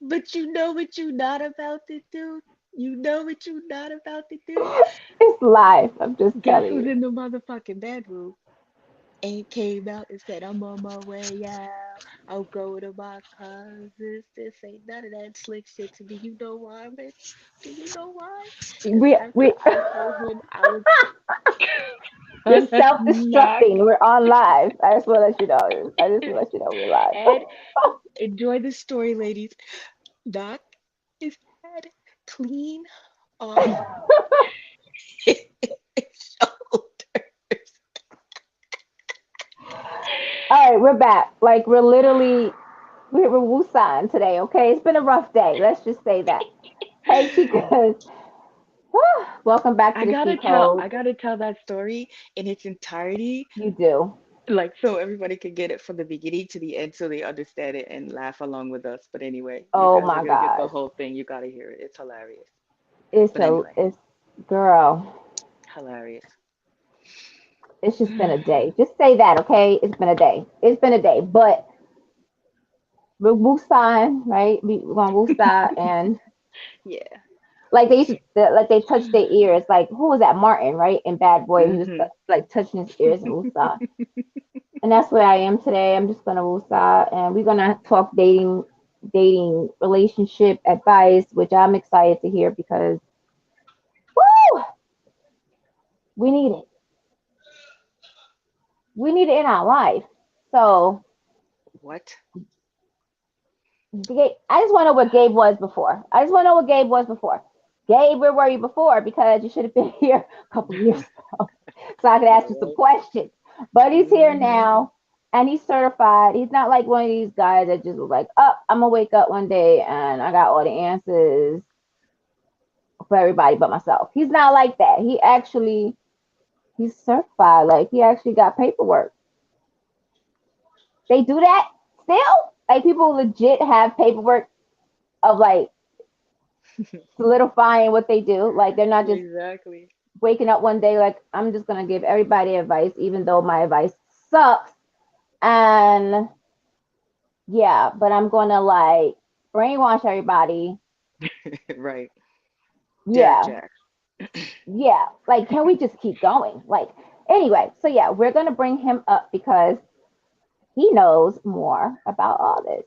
But you know what you not about to do? You know what you not about to do? It's live. I'm just Guess telling who's you. in the motherfucking bedroom? And came out and said, I'm on my way out. I'll go to my cousins. This ain't none of that slick shit to me. You know why, bitch? Do you know why? Because after We I told him I was You're gonna knock self-destructing. We're on live. I just want to let you know. I just want to let you know we're live. and enjoy the story, ladies. Knock his head clean off his shoulders. All right, we're back. Like we're literally we're Wusan today. Okay, it's been a rough day. Let's just say that. Hey, Chikas. Welcome back to the She Code. I gotta tell that story in its entirety, You do. like so everybody can get it from the beginning to the end so they understand it and laugh along with us. But anyway, you Oh guys are my gonna get the gosh. whole thing. You gotta hear it. It's hilarious. But anyway, It's girl. hilarious. It's just been a day. Just say that, okay? It's been a day. It's been a day. But we're Wusan, right? We're going Wusa and Yeah. like they used to, like they touched their ears. Like who was that? Martin, right? In Bad Boy, he was Hmm. like touching his ears and Wusa. And that's where I am today. I'm just gonna Wusa, and we're gonna talk dating, relationship advice, which I'm excited to hear because woo, we need it. We need it in our life. So What? I just want to know what Gabe was before. I just want to know what Gabe was before. Gabe, where were you before? Because you should have been here a couple of years ago, so I could Yeah, ask you some right. questions. But he's here Hmm. now, and he's certified. He's not like one of these guys that just was like, "Oh, I'm gonna wake up one day and I got all the answers for everybody but myself." He's not like that. He's certified. Like he actually got paperwork. They do that still. Like people legit have paperwork of like solidifying what they do. Like they're not just Exactly. waking up one day like I'm just gonna give everybody advice, even though my advice sucks. And yeah, but I'm gonna like brainwash everybody. Right. Jack Yeah, Jack. yeah. Like, can we just keep going? Like, anyway, so yeah, we're gonna bring him up because he knows more about all this.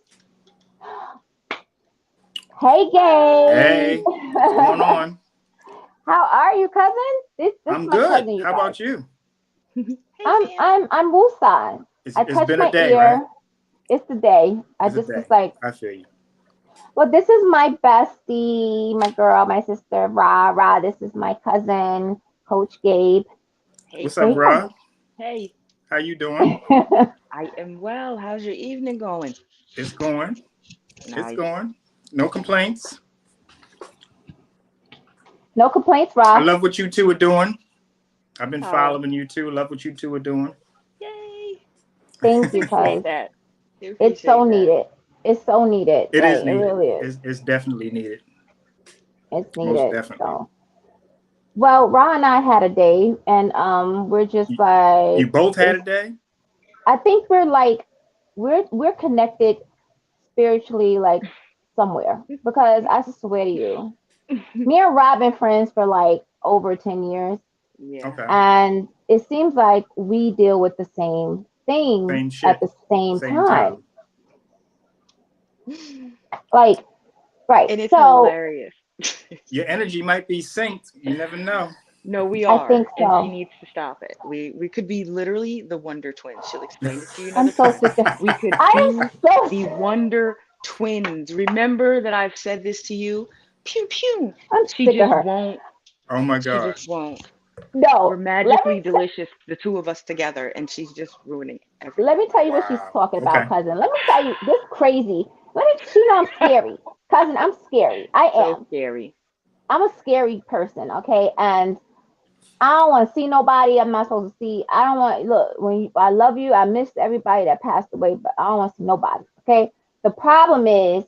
Hey, Gabe. Hi. Hey, what's going on? How are you, cousin? This is I'm my good. cousin, you How guys. about you? Hey fam. I'm Wusan. I It's touched been a my day, right? ear. It's the day. I It's a just was day. like, I feel you. well, this is my bestie, my girl, my sister, Ra Ra. This is my cousin, Coach Gabe. Hey What's up, So fam. bruh? Hey. How you doing? yeah. I am well. How's your evening going? It's going. It's Nice. going. No complaints. No complaints, I Ra. love what you two are doing. I've been Oh, following you two. Love what you two are doing. yay. Thank you, Appreciate cuz that. it's so Appreciate that. needed. It's so needed. It Like is it needed. really is. It's definitely needed. It's Most needed. definitely. So well, Ra and I had a day and we're just You, you like both had it's a day? I think we're like we're connected spiritually like somewhere because I swear to you, me and Rob been friends for like over 10 years Yeah. Okay. and it seems like we deal with the same things Same at shit. the same Same time. time. Like, right. And it's So hilarious. Your energy might be synced. You never know. No, we I are, think and she so. needs to stop it. We could be literally the Wonder Twins. She'll explain it to you I'm another so time. sick of We could I am be so the Wonder Twins. Remember that I've said this to you? Pew pew. I'm She sick of just her. won't. Oh my She God. just won't. We're No, magically delicious, the two of us together, and she's just ruining let everything. me tell you what she's Wow. talking about, Okay. cousin. Let me tell you this crazy. Let me she know I'm scary. Cousin, I'm scary. I So am. scary. I'm a scary person, okay? And I don't want to see nobody I'm not supposed to see. I don't want look when I love you. I miss everybody that passed away, but I don't want to see nobody. Okay. The problem is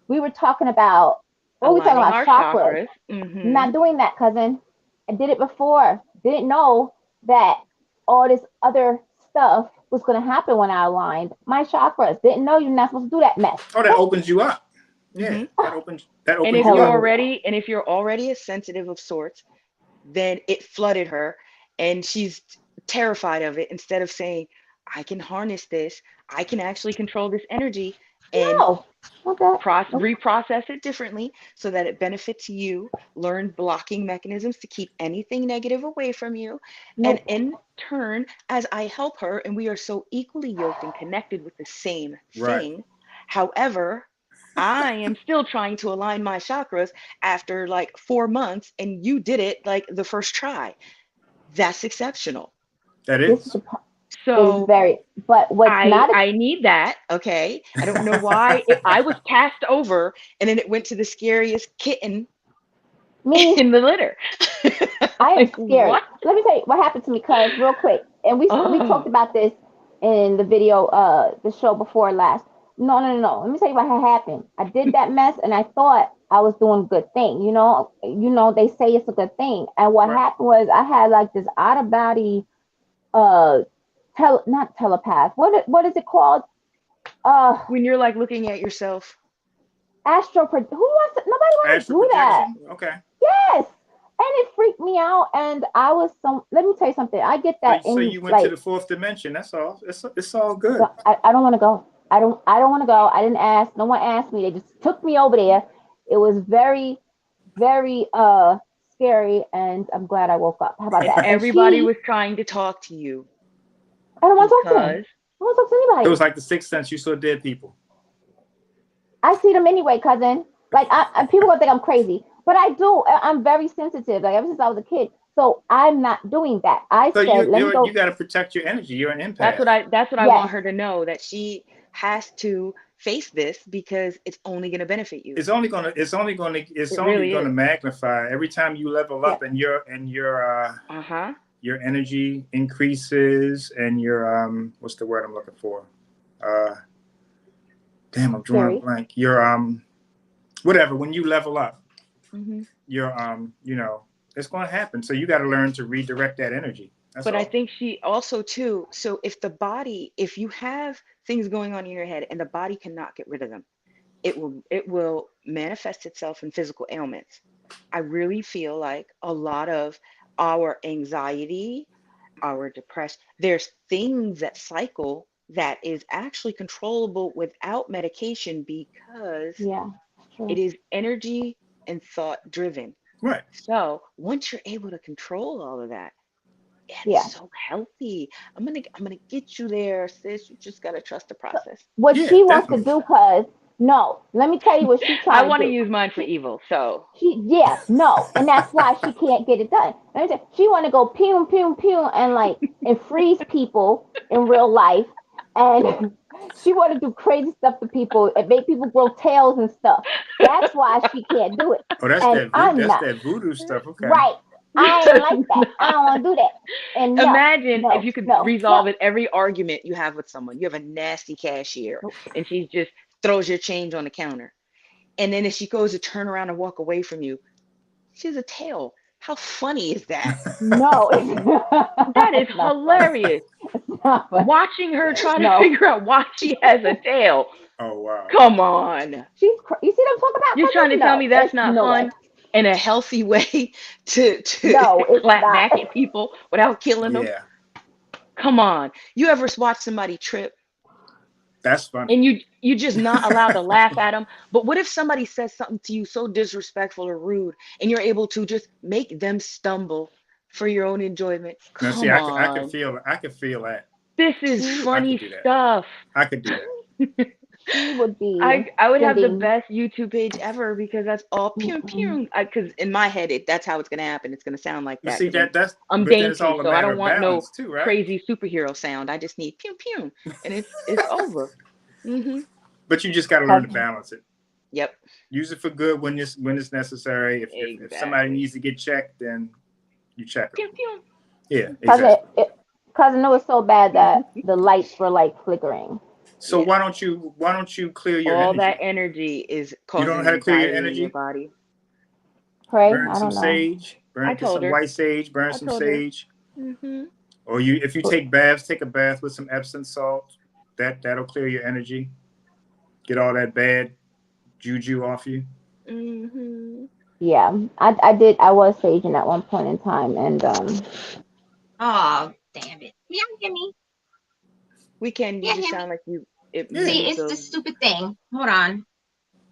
we were talking about what were we talking Aligning about our chakras. chakras. Mm-hmm. Not doing that, cousin. I did it before. Didn't know that all this other stuff. what's going to happen when I aligned my chakras. Didn't know you're not supposed to do that mess. Oh, that opens you up. Yeah, Hmm. that And opens if you you're up. Hallelujah. already and if you're already a sensitive of sorts, then it flooded her and she's terrified of it. Instead of saying, I can harness this, I can actually control this energy and No, not that. Nope. reprocess it differently so that it benefits you, learn blocking mechanisms to keep anything negative away from you. And Nope. in turn, as I help her, and we are so equally yoked and connected with the same Right. thing, however, I am still trying to align my chakras after like 4 months, and you did it like the first try. That's exceptional. That This is is. the is So very, but what's not, I need that. Okay. I don't know why I was passed over and then it went to the scariest kitten me, in the litter. I am Like scary. what? Let me tell you what happened to me, cuz real quick. And we talked Oh, about this in the video, the show before last. No, no, no, no. Let me tell you what had happened. I did that mess and I thought I was doing a good thing. They say it's a good thing. And what Right. happened was I had like this out of body not telepath. What is it called? Uh when you're like looking at yourself. Who wants to, nobody want to Astral do that. projection. Okay. Yes. And it freaked me out. And I was let me tell you something. I get So that so in you went to like, the fourth dimension. That's all. It's all good. I don't want to go. I don't want to go. I didn't ask. No one asked me. They just took me over there. It was very, very scary. And I'm glad I woke up. How about And that? And everybody was trying to talk to you I don't want to talk to them. because I don't want to talk to It anybody. was like the sixth sense. You saw dead people. I see them anyway, cousin. Like people gonna think I'm crazy, but I do. I'm very sensitive. Like ever since I was a kid, so I'm not doing that. I So said, let me you go. got to protect your energy. You're an that's empath. what I want Yes, her to know that she has to face this because it's only going to benefit you. It's It only really gonna is. magnify every time you level yes, up and Uh-huh. your energy increases and your what's the word I'm looking for? Uh, damn, I'm drawing a Siri. blank. Your whatever. When you level up, Hmm. your it's gonna happen. So you got to learn to redirect that energy. That's But I all. think she also too, so if you have things going on in your head and the body cannot get rid of them, it will manifest itself in physical ailments. I really feel like a lot of our anxiety, our depression, there's things that cycle that is actually controllable without medication because Yeah, it's it true. is energy and thought driven. Right. So once you're able to control all of that, Yeah. it's so healthy. I'm gonna get you there, sis. You just gotta trust the So process. what Yeah, she wants to definitely. do, cause no, let me tell you what she's I trying to want to do. use mine for She evil. So yeah, no, and that's why she can't get it done. Let me tell you, she want to go pew pew pew and and freeze people in real life, and she want to do crazy stuff to people and make people grow tails and stuff. That's why she can't do it, Oh, and I'm that's not. that voodoo stuff. Okay. Right. I ain't like that. I don't want to do that. And no, imagine if no, you could no, no. resolve it every argument you have with someone. You have a nasty cashier and she just throws your change on the counter. And then if she goes to turn around and walk away from you, she has a tail. How funny is that? No, That is it's not funny. hilarious. It's not funny. Watching her try to No. figure out why she has a tail. Oh wow. Come on. You see what I'm talking about, You're trying to cousin? tell No, me that's it's not no way. fun and a healthy way to No, it's clap not. back at people without killing them? Yeah, Come on. You ever watch somebody trip that's funny. and you just not allowed to laugh at them? But what if somebody says something to you so disrespectful or rude and you're able to just make them stumble for your own enjoyment? Now, see, Come on. I could feel that. This is She I could funny do that. stuff. I could do that. she would be I would have the sending. best YouTube page ever because that's all pew Mm-mm. pew. Because in my head, that's how it's gonna happen. It's gonna sound like But that see because that's I'm but then it's dainty, all a so I matter don't of want no balance too, right? crazy superhero sound. I just need pew pew, and it's over. Hmm. But you just got to learn to Cousin. balance it. Yep. Use it for good when it's necessary. If somebody Exactly. needs to get checked, then you check them. Pew pew. Yeah, Cousin, exactly. cousin, it was so bad that the lights were like flickering. So Yeah. why don't you clear your All that energy? energy is You don't know causing how to clear your anxiety in your energy? body. Pray? Burn I some don't know. sage. I Get told some her. white sage. Burn I some told her. sage. Hmm. Or if you take baths, take a bath with some Epsom salt. That'll clear your energy, get all that bad juju off you. Mm-hmm. Yeah, I did. I was saging at one point in time, and Oh, damn it. Yeah, hear me. We can. You Yeah, just hear me. sound like it Yeah. See, moves it's a. this stupid thing. Hold on.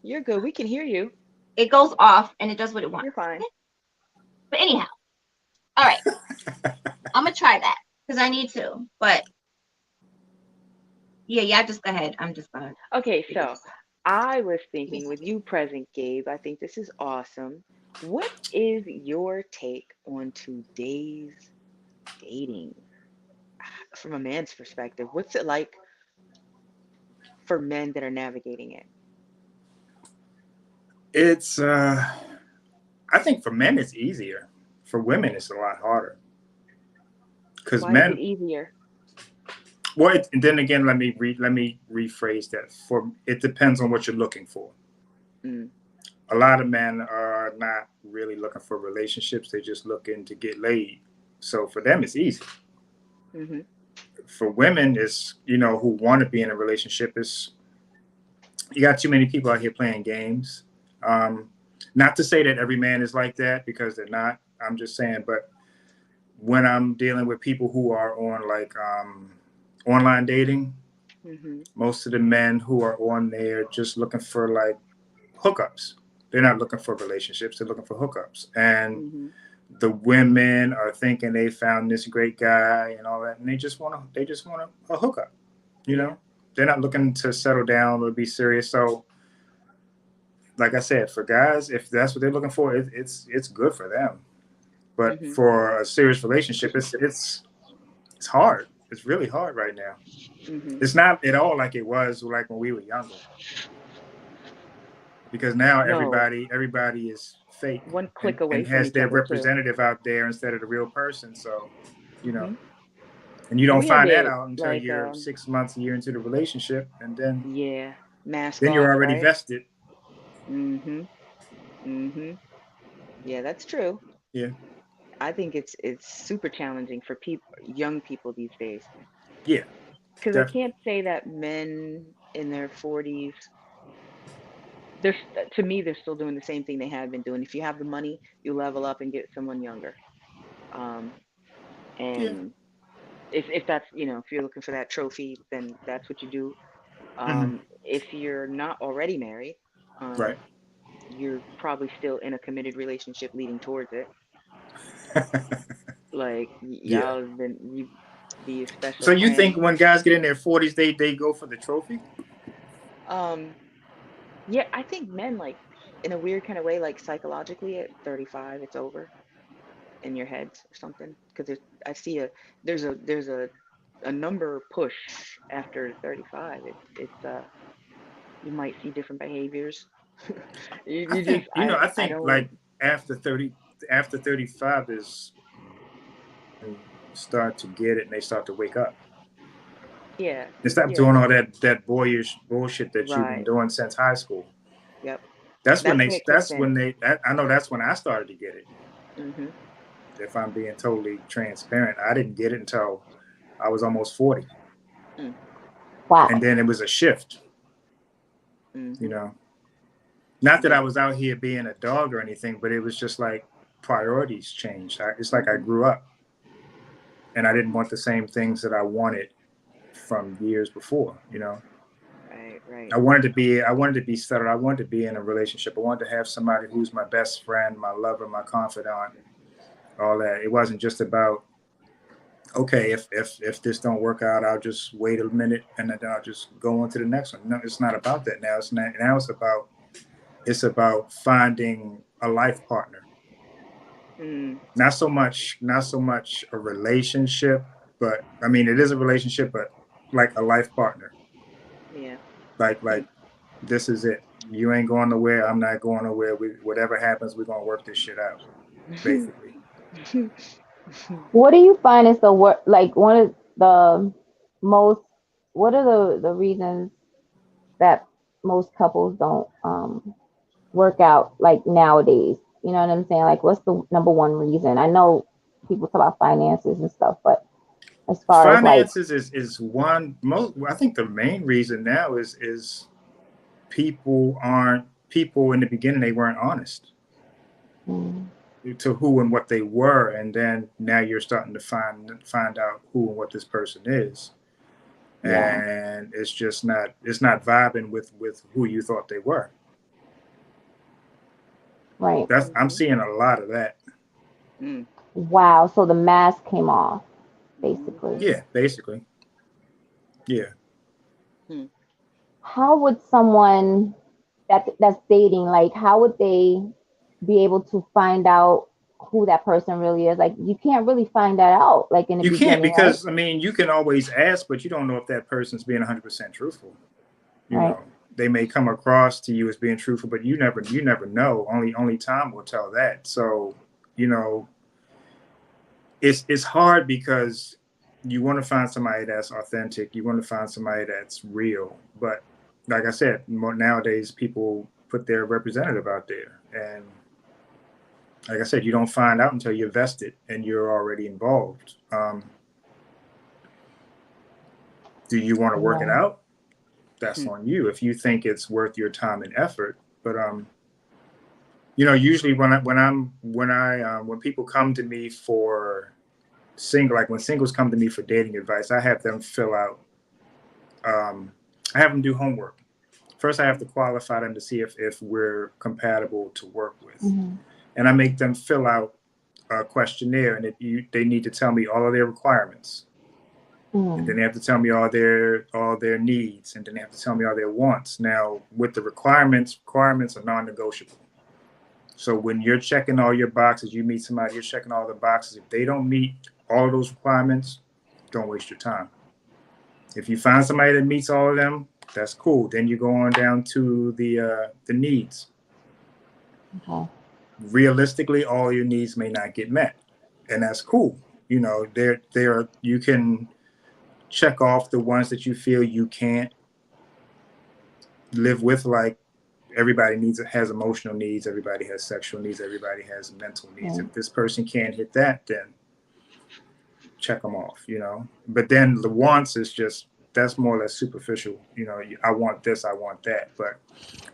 You're good. We can hear you. It goes off and it does what it wants. You're fine. But anyhow, all right. I'm gonna try that because I need to. But yeah, just go ahead. I'm just gonna Okay, figure so this out. I was Give me a thinking with second. you present, Gabe, I think this is awesome. What is your take on today's dating from a man's perspective? What's it like for men that are navigating it? It's I think for men it's easier. For women it's a lot harder. Because Why is it men, easier? well, and then again, let me rephrase that. For it depends on what you're looking for. Mm, A lot of men are not really looking for relationships; they're just looking to get laid. So for them, it's easy. mm-hmm. For women, is who want to be in a relationship, is you got too many people out here playing games. Um, Not to say that every man is like that because they're not. I'm just saying, but when I'm dealing with people who are on like online dating, Mm-hmm. most of the men who are on there just looking for like hookups. They're not looking for relationships. They're looking for hookups. And Mm-hmm. the women are thinking they found this great guy and all that, and they just want a hookup. You Yeah. know, they're not looking to settle down or be serious. So, like I said, for guys, if that's what they're looking for, it's good for them. But Mm-hmm. for a serious relationship, it's hard. It's really hard right now. Mm-hmm. It's not at all like it was like when we were younger. Because now No. everybody is fake One and, click away and from has each their other too. representative out there instead of the real person. So, you know, Mm-hmm. and you And don't we have find that it out until like you're 6 months, a year into the relationship, and then yeah, mask then you're off, already right? vested. Mm-hmm. Mm-hmm. Yeah, that's true. Yeah, I think it's super challenging for people, young people these days, yeah, because I definitely. can't say that men in their 40s, to me they're still doing the same thing they have been doing. If you have the money, you level up and get someone younger. Um, Yeah. and if that's, if you're looking for that trophy, then that's what you do. Hmm. If you're not already married, Right. um, you're probably still in a committed relationship leading towards it. Like Yeah. y'all have been you be a special So you think friend. when guys get in their 40s, they go for the trophy? Um, yeah, I think men like in a weird kind of way, like psychologically at 35, it's over in your heads or something. Because I see there's a number push after 35. It's you might see different behaviors. I You just think I I think don't like after 30, after 35 is start to get it and they start to wake up. yeah And stop yeah doing all that boyish bullshit that you've been right doing since high school. yep That's when that's they. when it kicks That's in. when they. I know that's when I started to get it. Hmm. If I'm being totally transparent, I didn't get it until I was almost 40, Mm, and wow. then it was a shift. You hmm. know, not that I Yeah. was out here being a dog or anything, but it was just like priorities changed. It's like I Hmm. grew up, and I didn't want the same things that I wanted from years before. Right, I right. wanted to be I wanted to be settled. I wanted to be in a relationship. I wanted to have somebody who's my best friend, my lover, my confidant, all that. It wasn't just about okay, if this don't work out, I'll just wait a minute and then I'll just go on to the next one. No, it's not about that now. It's not now it's about finding a life partner. Mm, Not so much a relationship, but I mean it is a relationship, but like a life partner. yeah. Like this is it. You ain't going nowhere. I'm not going nowhere. Whatever happens, we're gonna work this shit out. Basically. What do you find is the work like one of the most? What are the reasons that most couples don't work out like nowadays? You know what I'm saying? Like, what's the number one reason? I know people talk about finances and stuff, but as far as like, finances is one most. I think the main reason now is people in the beginning, they weren't honest mm, to who and what they were, and then now you're starting to find out who and what this person is, yeah, and it's not vibing with who you thought they were. right. That's I'm Mm-hmm. seeing a lot of that. Mm. Wow. So the mask came off, basically. Mm-hmm. Yeah, basically. Yeah. Mm. How would someone that's dating, like, how would they be able to find out who that person really is? Like, you can't really find that out, like, in the You can't, beginning, right? because I mean, you can always ask, but you don't know if that person's being 100% truthful. You Right. know, they may come across to you as being truthful, but you never know. Only time will tell that. So, you know, it's hard because you want to find somebody that's authentic. You want to find somebody that's real. But like I said, nowadays people put their representative out there, and like I said, you don't find out until you're vested and you're already involved. Do you want to work it Yeah. out? That's Mm. on you. If you think it's worth your time and effort. But you know, usually when people come to me for like when singles come to me for dating advice, I have them fill out. Um, I have them do homework. First, I have to qualify them to see if we're compatible to work with, Hmm. and I make them fill out a questionnaire, and they need to tell me all of their requirements, and then Mm. they have to tell me all their needs, and then they have to tell me all their wants. Now, with the requirements are non-negotiable. So when you're checking all your boxes, you meet somebody, you're checking all the boxes. If they don't meet all of those requirements, don't waste your time. If you find somebody that meets all of them, that's cool. Then you go on down to the needs. Okay. Realistically, all your needs may not get met, and that's cool. You know, there you can check off the ones that you feel you can't live with, like everybody has emotional needs, everybody has sexual needs, everybody has mental needs. Right. If this person can't hit that, then check them off, you know. But then the wants is just, that's more or less superficial. You know, I want this, I want that. But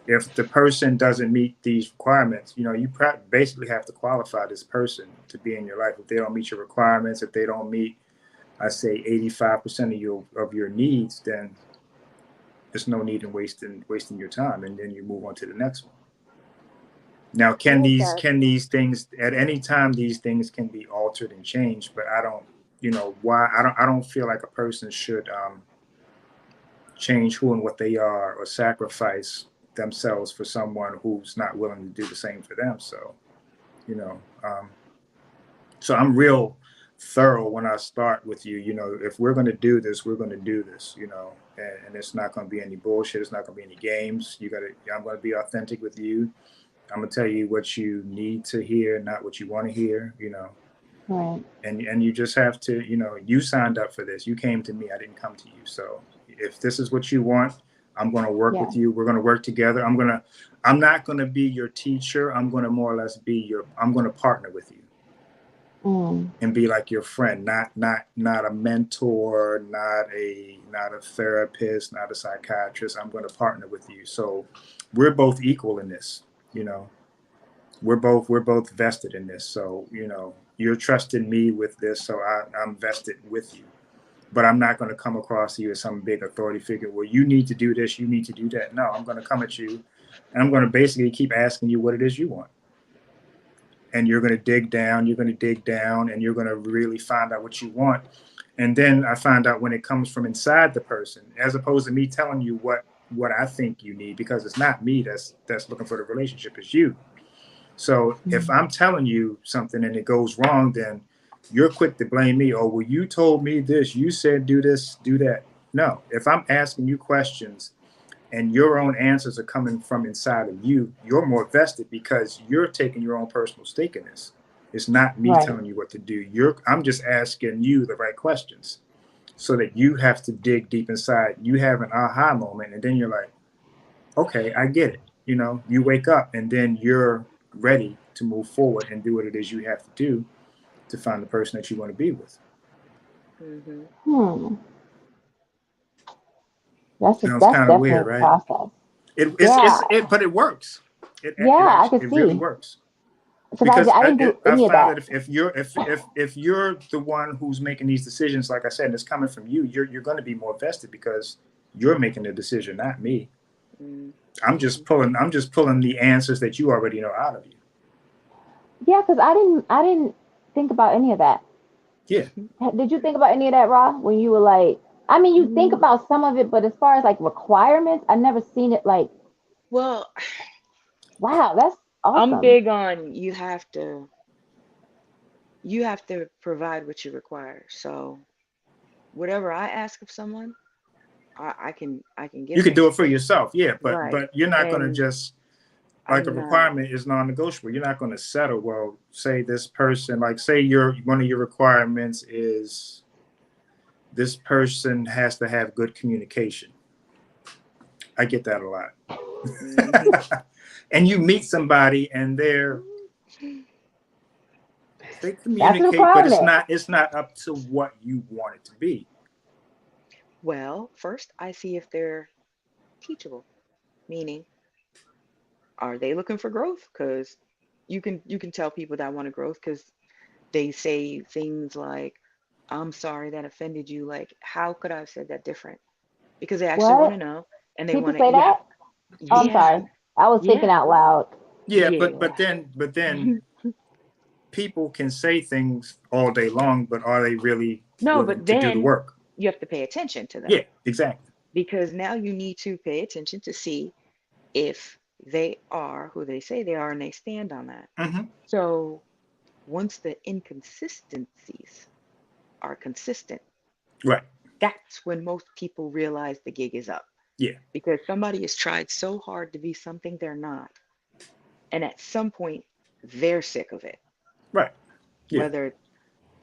if the person doesn't meet these requirements, you know, you basically have to qualify this person to be in your life. If they don't meet your requirements, if they don't meet, I say 85% of your needs, then there's no need in wasting your time, and then you move on to the next one. Now, I can like these that. can these things at any time, these things can be altered and changed, but I don't, you know, why I don't feel like a person should change who and what they are or sacrifice themselves for someone who's not willing to do the same for them. So, you know, so I'm real thorough when I start with you. You know, if we're going to do this, we're going to do this. You know, and it's not going to be any bullshit. It's not going to be any games. I'm going to be authentic with you. I'm gonna tell you what you need to hear, not what you want to hear. You know, Right. and you just have to, you know, you signed up for this. You came to me. I didn't come to you. So if this is what you want, I'm gonna work Yeah. with you. We're gonna work together. I'm not gonna be your teacher. I'm gonna more or less I'm gonna partner with you Mm. and be like your friend, not a mentor, not a therapist, not a psychiatrist. I'm gonna partner with you. So we're both equal in this. You know, we're both vested in this. So, you know, you're trusting me with this, so I'm vested with you. But I'm not going to come across to you as some big authority figure. Well, you need to do this, you need to do that. No, I'm going to come at you, and I'm going to basically keep asking you what it is you want. And you're going to dig down, and you're going to really find out what you want. And then I find out when it comes from inside the person, as opposed to me telling you what I think you need, because it's not me that's looking for the relationship, it's you. So if Mm. I'm telling you something and it goes wrong, then you're quick to blame me. Oh, well, you told me this. You said do this, do that. No, if I'm asking you questions and your own answers are coming from inside of you, you're more vested because you're taking your own personal stake in this. It's not me Right. telling you what to do. I'm just asking you the right questions so that you have to dig deep inside. You have an aha moment, and then you're like, okay, I get it. You know, you wake up and then you're ready to move forward and do what it is you have to do to find the person that you want to be with. Mm-hmm. Hmm. That's Sounds that's kind of definitely weird, a right? process. It's Yeah, it, but it works. It yeah, I actually could it really see works because because I didn't do I any of found that. that if you're the one who's making these decisions, like I said, and it's coming from you, you're going to be more vested because you're making the decision, not me. Mm-hmm. I'm just pulling the answers that you already know out of you. Yeah, because I didn't think about any of that. Yeah. Did you think about any of that, Raw? When you were like, I mean, you think Mm, about some of it, but as far as like requirements, I never seen it like, well, wow, that's I'm awesome. big on you have to provide what you require. So whatever I ask of someone, I can You give can them. do it for yourself, yeah, Right. but you're not going to And just like a I'm not. requirement is non-negotiable. You're not going to settle. Well, say this person, like say your one of your requirements is this person has to have good communication. I get that a Hmm. lot. And you meet somebody and they That's a communicate, but requirement. it's not up to what you want it to be. Well, first I see if they're teachable, meaning are they looking for growth? Because you can tell people that want to growth because they say things like, "I'm sorry that offended you." Like, how could I have said that different? Because they actually want to What? know and they People want to, say that? Oh, I'm yeah, sorry. I was thinking yeah, out loud. Yeah, yeah. but then people can say things all day long, but are they really No, willing but to do the then work? you have to pay attention to them Yeah, exactly. because now you need to pay attention to see if they are who they say they are and they stand on that. Hmm. So once the inconsistencies are consistent, Right. that's when most people realize the gig is up Yeah. because somebody has tried so hard to be something they're not. And at some point, they're sick of it, Right. Yeah. whether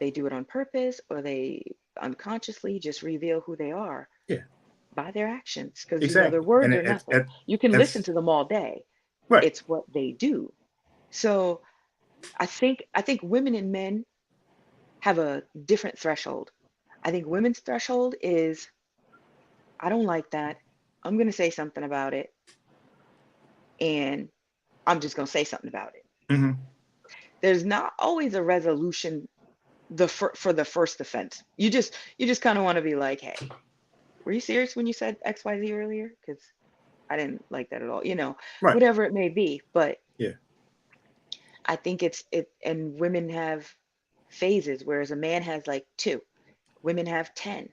they do it on purpose or they unconsciously just reveal who they are Yeah. by their actions because their Exactly. And words are nothing. You can listen it's to them all day. right. It's what they do. So I think women and men have a different threshold. I think women's threshold is I don't like that. I'm going to say something about it and I'm just going to say something about it. Hmm. There's not always a resolution for the first offense. You just kind of want to be like, "Hey, were you serious when you said XYZ earlier?" Cuz I didn't like that at all. Right. Whatever it may be, but Yeah. I think and women have phases whereas a man has like 2. Women have 10.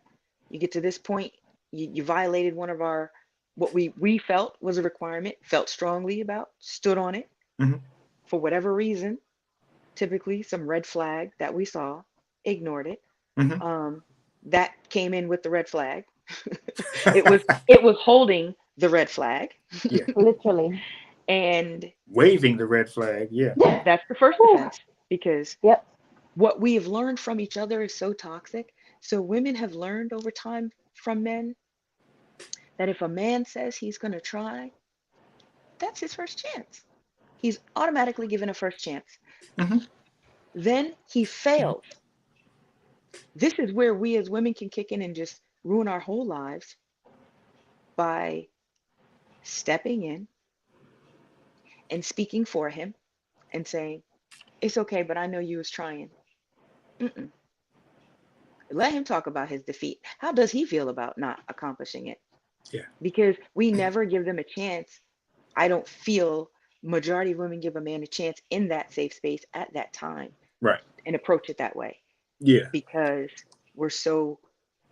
You get to this point, you violated one of our what we felt was a requirement, felt strongly about, stood on it Hmm. for whatever reason, typically some red flag that we saw, ignored it. Hmm. Um, that came in with the red flag. It was holding the red flag, Yeah. Literally. and Waving the red flag. Yeah. that's the first Whew. offense because Yep. what we have learned from each other is so toxic. So women have learned over time from men that if a man says he's going to try, that's his first chance. He's automatically given a first chance. Hmm. Then he fails. This is where we as women can kick in and just ruin our whole lives by stepping in and speaking for him and saying, "It's okay, but I know you was trying." Mm-mm. Let him talk about his defeat. How does he feel about not accomplishing it? Yeah. Because we never give them a chance. I don't feel majority of women give a man a chance in that safe space at that time Right. and approach it that way Yeah. because we're so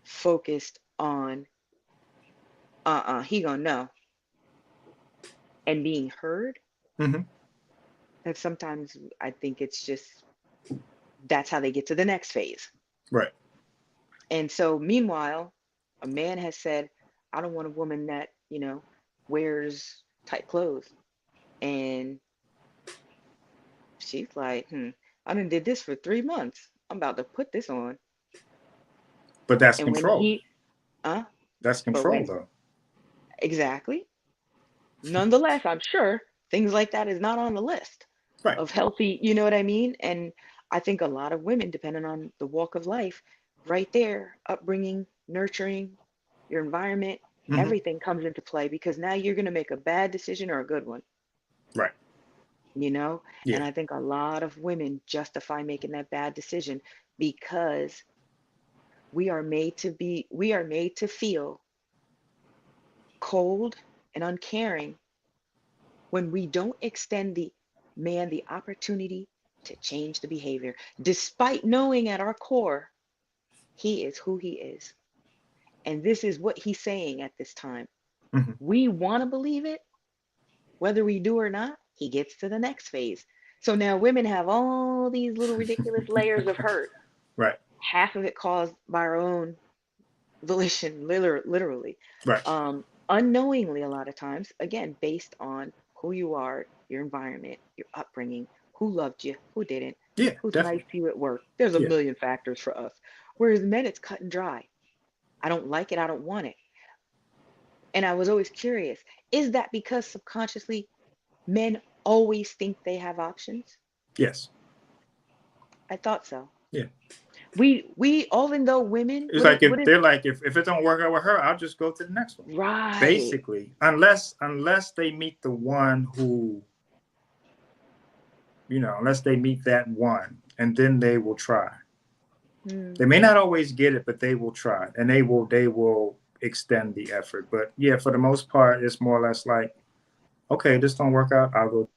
focused on he gonna know and being heard Hmm. that sometimes I think it's just that's how they get to the next phase. Right. And so meanwhile, a man has said, I don't want a woman that, wears tight clothes. And she's like, I done did this for 3 months. I'm about to put this on. But that's And when control. he, uh, That's but control, when though. exactly, nonetheless, I'm sure things like that is not on the list Right. of healthy, you know what I mean? And I think a lot of women, depending on the walk of life, right there, upbringing, nurturing, your environment, Hmm. everything comes into play because now you're going to make a bad decision or a good one, Right. you know? Yeah. And I think a lot of women justify making that bad decision because we are made to feel cold and uncaring when we don't extend the man the opportunity to change the behavior, despite knowing at our core he is who he is. And this is what he's saying at this time. Hmm. We want to believe it, whether we do or not, he gets to the next phase. So now women have all these little ridiculous layers of hurt, Right. half of it caused by our own volition, literally, Right. unknowingly, a lot of times, again, based on who you are, your environment, your upbringing, who loved you, who didn't, Yeah. who's nice Definitely. to you at work. There's a Yeah. million factors for us. Whereas men, it's cut and dry. I don't like it, I don't want it. And I was always curious, is that because subconsciously men always think they have options? Yes. I thought so. Yeah. We even though women, It's like what if is they're like if it don't work out with her, I'll just go to the next one. right? Basically, unless they meet the one who, unless they meet that one, and then they will try. Hmm. They may not always get it, but they will try, and they will extend the effort. But yeah, for the most part, it's more or less like, okay, this don't work out, I'll go.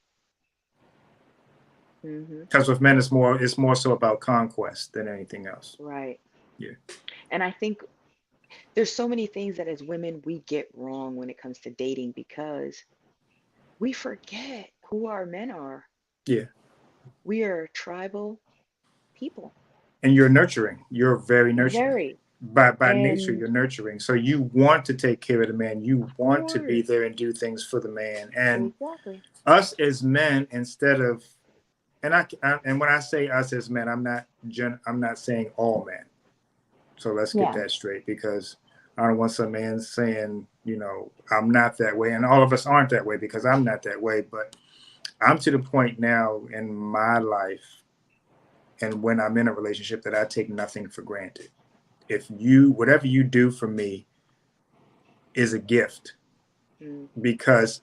Hmm. Because with men, it's more so about conquest than anything else. Right. Yeah. And I think there's so many things that as women we get wrong when it comes to dating because we forget who our men are. Yeah. We are tribal people. And you're nurturing. You're very nurturing. Very. By nature, And you're nurturing. So you want to take care of the man. You of want to be course. there and do things for the man. And Exactly. us as men, instead of, and when I say us as men, I'm not saying all men. So let's get Yeah. that straight, because I don't want some man saying, I'm not that way, and all of us aren't that way, because I'm not that way. But I'm to the point now in my life, and when I'm in a relationship, that I take nothing for granted. If whatever you do for me is a gift, Mm, because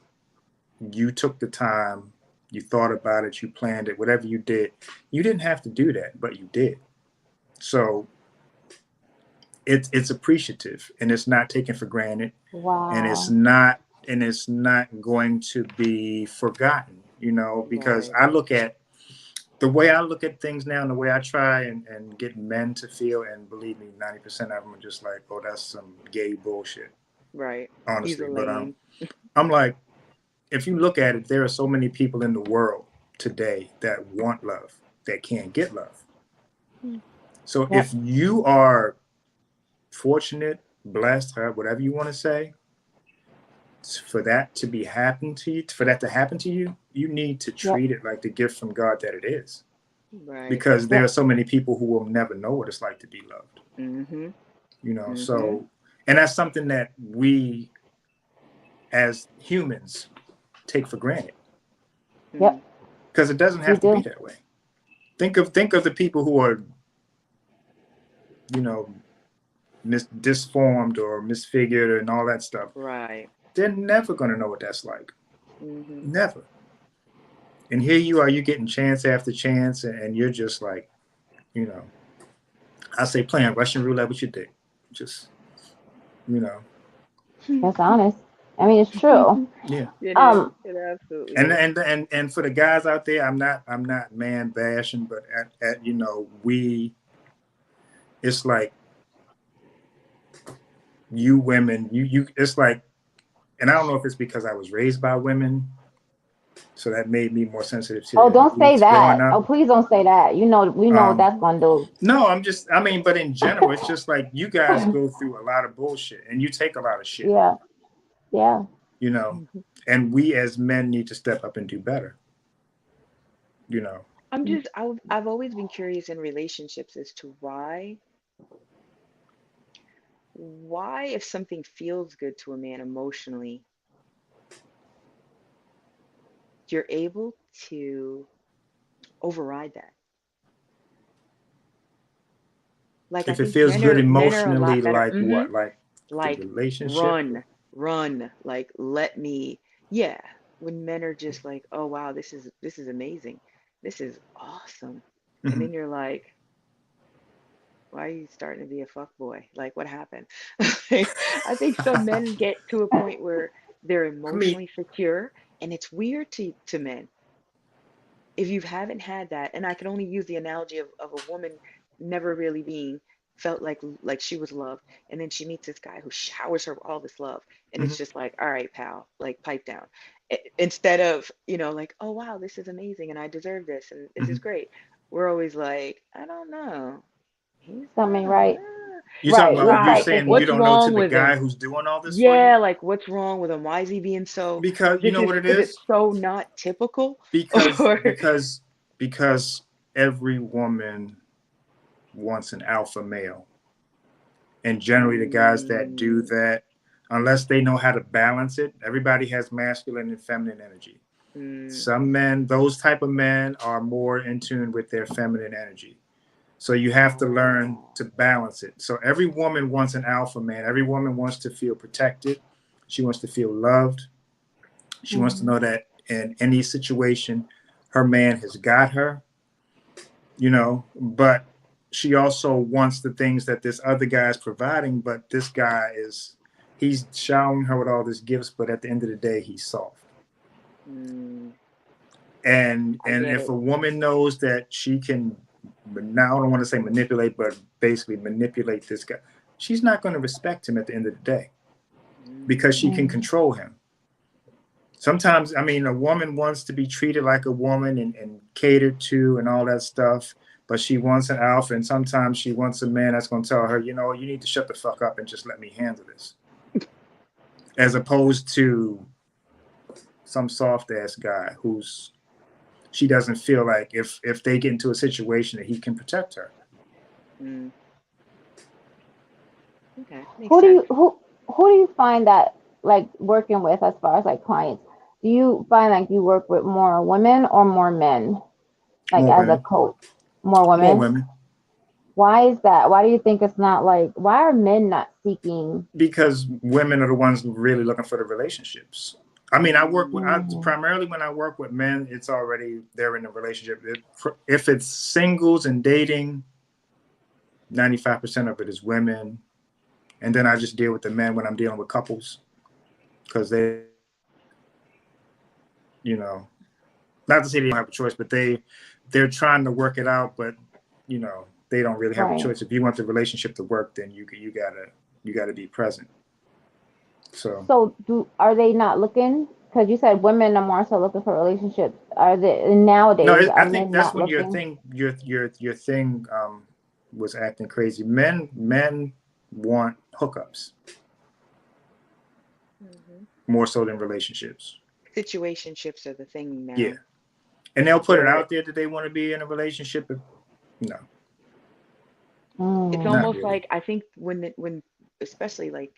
you took the time, you thought about it, you planned it, whatever you did, you didn't have to do that, but you did. So it's appreciative, and it's not taken for granted, and it's Wow. not and it's not going to be forgotten, because right. the way I look at things now, and the way I try and get men to feel, and believe me, 90% of them are just like, oh, that's some gay bullshit, Right. He's honestly. a But lame. I'm like, if you look at it, there are so many people in the world today that want love, that can't get love. Mm, So Yep. if you are fortunate, blessed, whatever you want to say, for that to be happen to you, for that to happen to you, you need to Yep. treat it like the gift from God that it is. right. Because there Yep. are so many people who will never know what it's like to be loved. Mm-hmm. Mm-hmm. So, and that's something that we as humans take for granted, Mm, Yep. because it doesn't We have to be do. that way. Think of the people who are, you know, disformed or misfigured and all that stuff. right. They're never going to know what that's like. Mm-hmm. Never. And here you are, you're getting chance after chance, and you're just like, you know, I say playing Russian roulette with your dick. Just, you know, That's honest. I mean, it's true. yeah. It is. Um, It absolutely And is. and for the guys out there, I'm not man bashing, but at it's like you women, it's like, and I don't know if it's because I was raised by women, so that made me more sensitive to oh, their don't say needs growing that. Oh, up. please don't say that. We know what Um, that's gonna do. no, I mean, but in general, it's just like you guys go through a lot of bullshit, and you take a lot of shit, Yeah. Yeah. you know, and we as men need to step up and do better, you know. I've always been curious in relationships as to why if something feels good to a man emotionally, you're able to override that. Like I If it think feels good men are a emotionally, lot better. like what? Like the Like relationship? run, like let me, yeah. When men are just like, oh wow, this is amazing, this is awesome, and Hmm. then you're like, why are you starting to be a fuck boy? Like what happened? Like, I think some men get to a point where they're I mean, emotionally secure, and it's weird to men if you haven't had that, and I can only use the analogy of a woman never really being felt like she was loved, and then she meets this guy who showers her with all this love, and it's mhm, just like, all right, pal, like pipe down. Instead of, like, oh wow, this is amazing, and I deserve this, and this is mhm. great. We're always like, I don't know, he's Something not. right. You talking Right. You about you start Right. saying you thinking, What's don't know to wrong the with guy him? who's doing all this for you? Yeah, like what's wrong with him? Why is he being so? Because you This know is what it is it is? so not typical? Because Or because because every woman wants an alpha male. And generally the guys that do mm, that, unless they know how to balance it, everybody has masculine and feminine energy. mm, Some men, those type of men are more in tune with their feminine energy. So you have to learn oh. to balance it. So every woman wants an alpha man. Every woman wants to feel protected. She wants to feel loved. She wants to hmm know that in any situation, her man has got her, but she also wants the things that this other guy is providing, but this guy he's showering her with all these gifts, but at the end of the day, he's soft. Mm, and I and get if it. a woman knows that she can, now I don't want to say manipulate, but basically manipulate this guy, she's not going to respect him at the end of the day because she can Mm, control him. Sometimes, I mean, a woman wants to be treated like a woman and catered to and all that stuff, but she wants an alpha, and sometimes she wants a man that's going to tell her, you need to shut the fuck up and just let me handle this, as opposed to some soft ass guy who's she doesn't feel like if they get into a situation that he can protect her. mm, okay, makes who do sense. you who do you find that like working with as far as like clients? Do you find like you work with more women or more men? Like More as a women, coach, more more women. women, Why is that? Why do you think it's not like? Why are men not seeking? because women are the ones really looking for the relationships. I mean, Mm, primarily when I work with men, it's already they're in a relationship. If it's singles and dating, 95% of it is women, and then I just deal with the men when I'm dealing with couples because you know, not to say they don't have a choice, but they're trying to work it out, but they don't really have a right. choice. If you want the relationship to work, then you gotta be present. So So do are they not looking? Because you said women are more so looking for relationships. Are they no, nowadays? Are I think men that's not when your looking? thing your thing was acting crazy. Men want hookups Hmm. more so than relationships. Situationships are the thing Yeah, now, and they'll put it where out there that they want to be in a relationship. But no, it's not Mm, almost really. like I think when especially like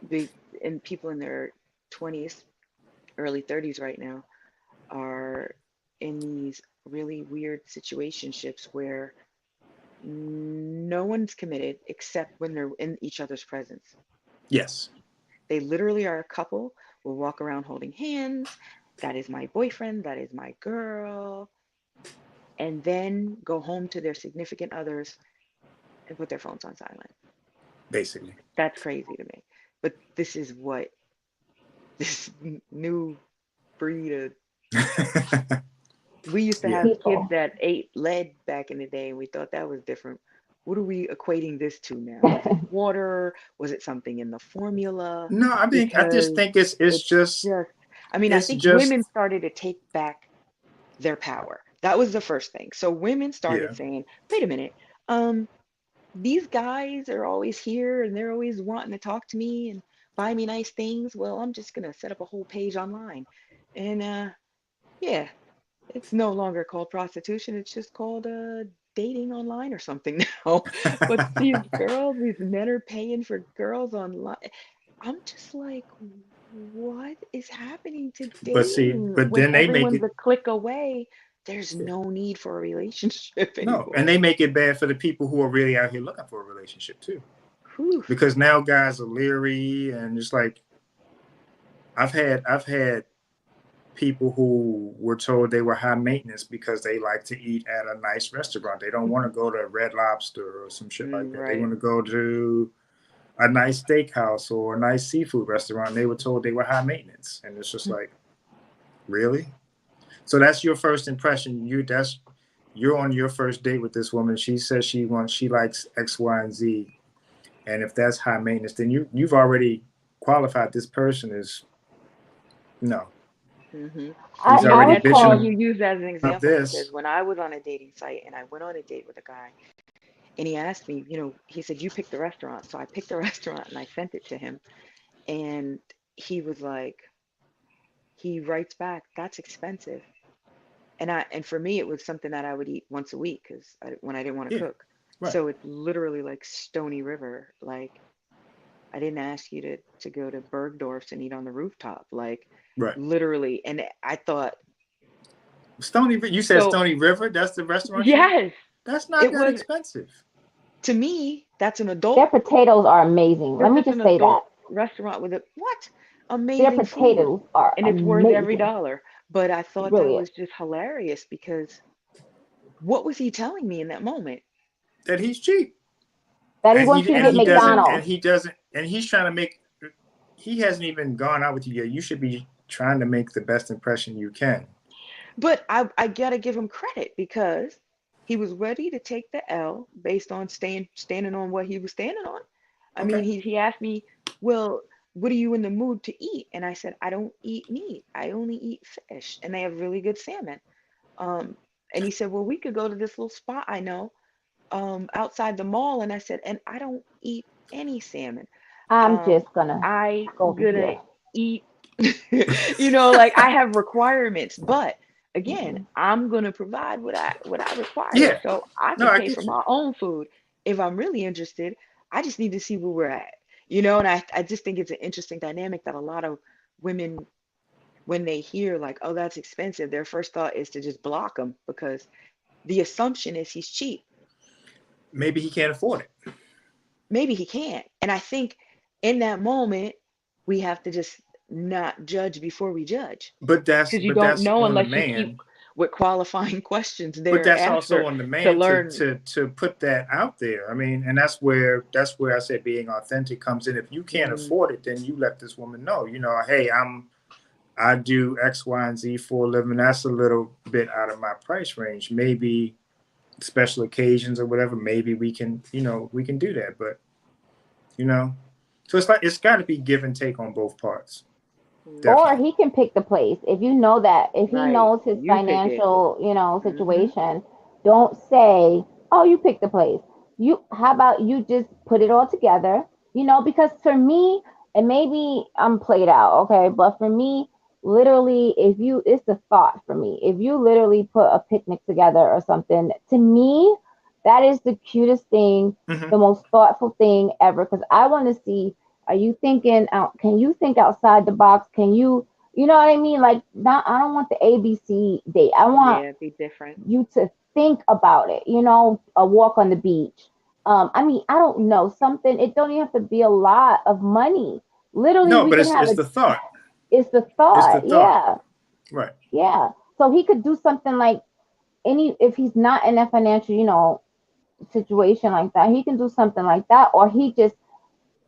the and people in their 20s, early 30s right now are in these really weird situationships where no one's committed except when they're in each other's presence. Yes, They literally are a couple, will walk around holding hands. That is my boyfriend, that is my girl, and then go home to their significant others and put their phones on silent. basically. That's crazy to me. But this is what this new breed of. We used to Yeah. have kids people. that ate lead back in the day, and we thought that was different. What are we equating this to now? Is it water? Was it something in the formula? No, I just Because think it's it's just just, I mean, I it's think women just started to take back their power. That was the first thing. So women yeah, started saying, wait a minute, um, these guys are always here and they're always wanting to talk to me and buy me nice things. Well, I'm just gonna set up a whole page online. And yeah, it's no longer called prostitution. It's just called dating online or something now. But these girls, these men are paying for girls online. I'm just like, what is happening to but see, dating but when then they make everyone's it. a click away there's Yeah. no need for a relationship No, anymore. and they make it bad for the people who are really out here looking for a relationship too, Whew. because now guys are leery and it's like I've had people who were told they were high maintenance because they like to eat at a nice restaurant. They don't want to go to Red Lobster or some shit like that. They Right. want to go to a nice steakhouse or a nice seafood restaurant. They were told they were high maintenance, and it's just like, really? So that's your first impression. You're on your first date with this woman. She says she likes X, Y, and Z, and if that's high maintenance, then you've already qualified this person as no. Hmm. I He's I And already was that's funny bitching told. you use that as an about example because this. when I was on a dating site and I went on a date with a guy and he asked me, he said, you pick the restaurant. So I picked the restaurant and I sent it to him. And he was like, he writes back, that's expensive. And for me, it was something that I would eat once a week because when I didn't want to Yeah, cook. right, So it's literally like Stony River. Like I didn't ask you to go to Bergdorf's and eat on the rooftop. Like right. literally. And I thought, Stony, you said so Stony River. That's the restaurant you. yes, That's not it that was expensive. to me, that's an Their adult. potatoes are amazing. Let me That's just an say that. adult restaurant with a what? Their Amazing food. potatoes are And it's worth every amazing. dollar. But I It thought that really is. was just hilarious because what was he telling me in that moment? That he's cheap, That he and wants he you to and get he doesn't, McDonald's. and he doesn't, and he's trying to make. He hasn't even gone out with you yet. You should be trying to make the best impression you can. But I gotta give him credit because he was ready to take the L based on standing on what he was standing on. I mean, Okay. he asked me, well, what are you in the mood to eat? And I said, I don't eat meat. I only eat fish, and they have really good salmon. Um, and he said, well, we could go to this little spot I know outside the mall. And I said, and I don't eat any salmon. I'm Um, just gonna I go over gonna here. eat, like I have requirements, but again, Mhm. I'm gonna provide what I require. Yeah. So I No, can I pay for get you. my own food if I'm really interested. I just need to see where we're at, and I just think it's an interesting dynamic that a lot of women, when they hear like, oh, that's expensive, their first thought is to just block them because the assumption is he's cheap. Maybe he can't afford it. Maybe he can't. And I think in that moment, we have to just not judge before we judge because you But don't that's know on the unless you keep man. with qualifying questions But that's also thereafter on the to man learn. to put that out there. I mean, and that's where I said being authentic comes in. If you can't Mm, afford it, then you let this woman know. Hey, I do X, Y, and Z for a living. That's a little bit out of my price range. Maybe special occasions or whatever. Maybe we can do that. But you know, so it's like it's got to be give and take on both parts. mm, Or Definitely. he can pick the place. If you know that, if he right. knows his You pick it. financial, Hmm. situation, don't say, "Oh, you pick the place." How about you just put it all together? Because for me, and maybe I'm played out, okay, but for me, literally, it's the thought for me. If you literally put a picnic together or something, to me, that is the cutest thing, Hmm. the most thoughtful thing ever. Because I want to see, are you thinking out? Can you think outside the box? Can you know what I mean? Like, not, I don't want the ABC date. I want Yeah, be different. you to think about it. A walk on the beach. I mean, I don't know, something. It don't even have to be a lot of money. Literally, No, we but can it's have it's a. the thought. It's the It's the thought. thought. Yeah, Right. yeah. So he could do something like if he's not in a financial, situation like that, he can do something like that, or he just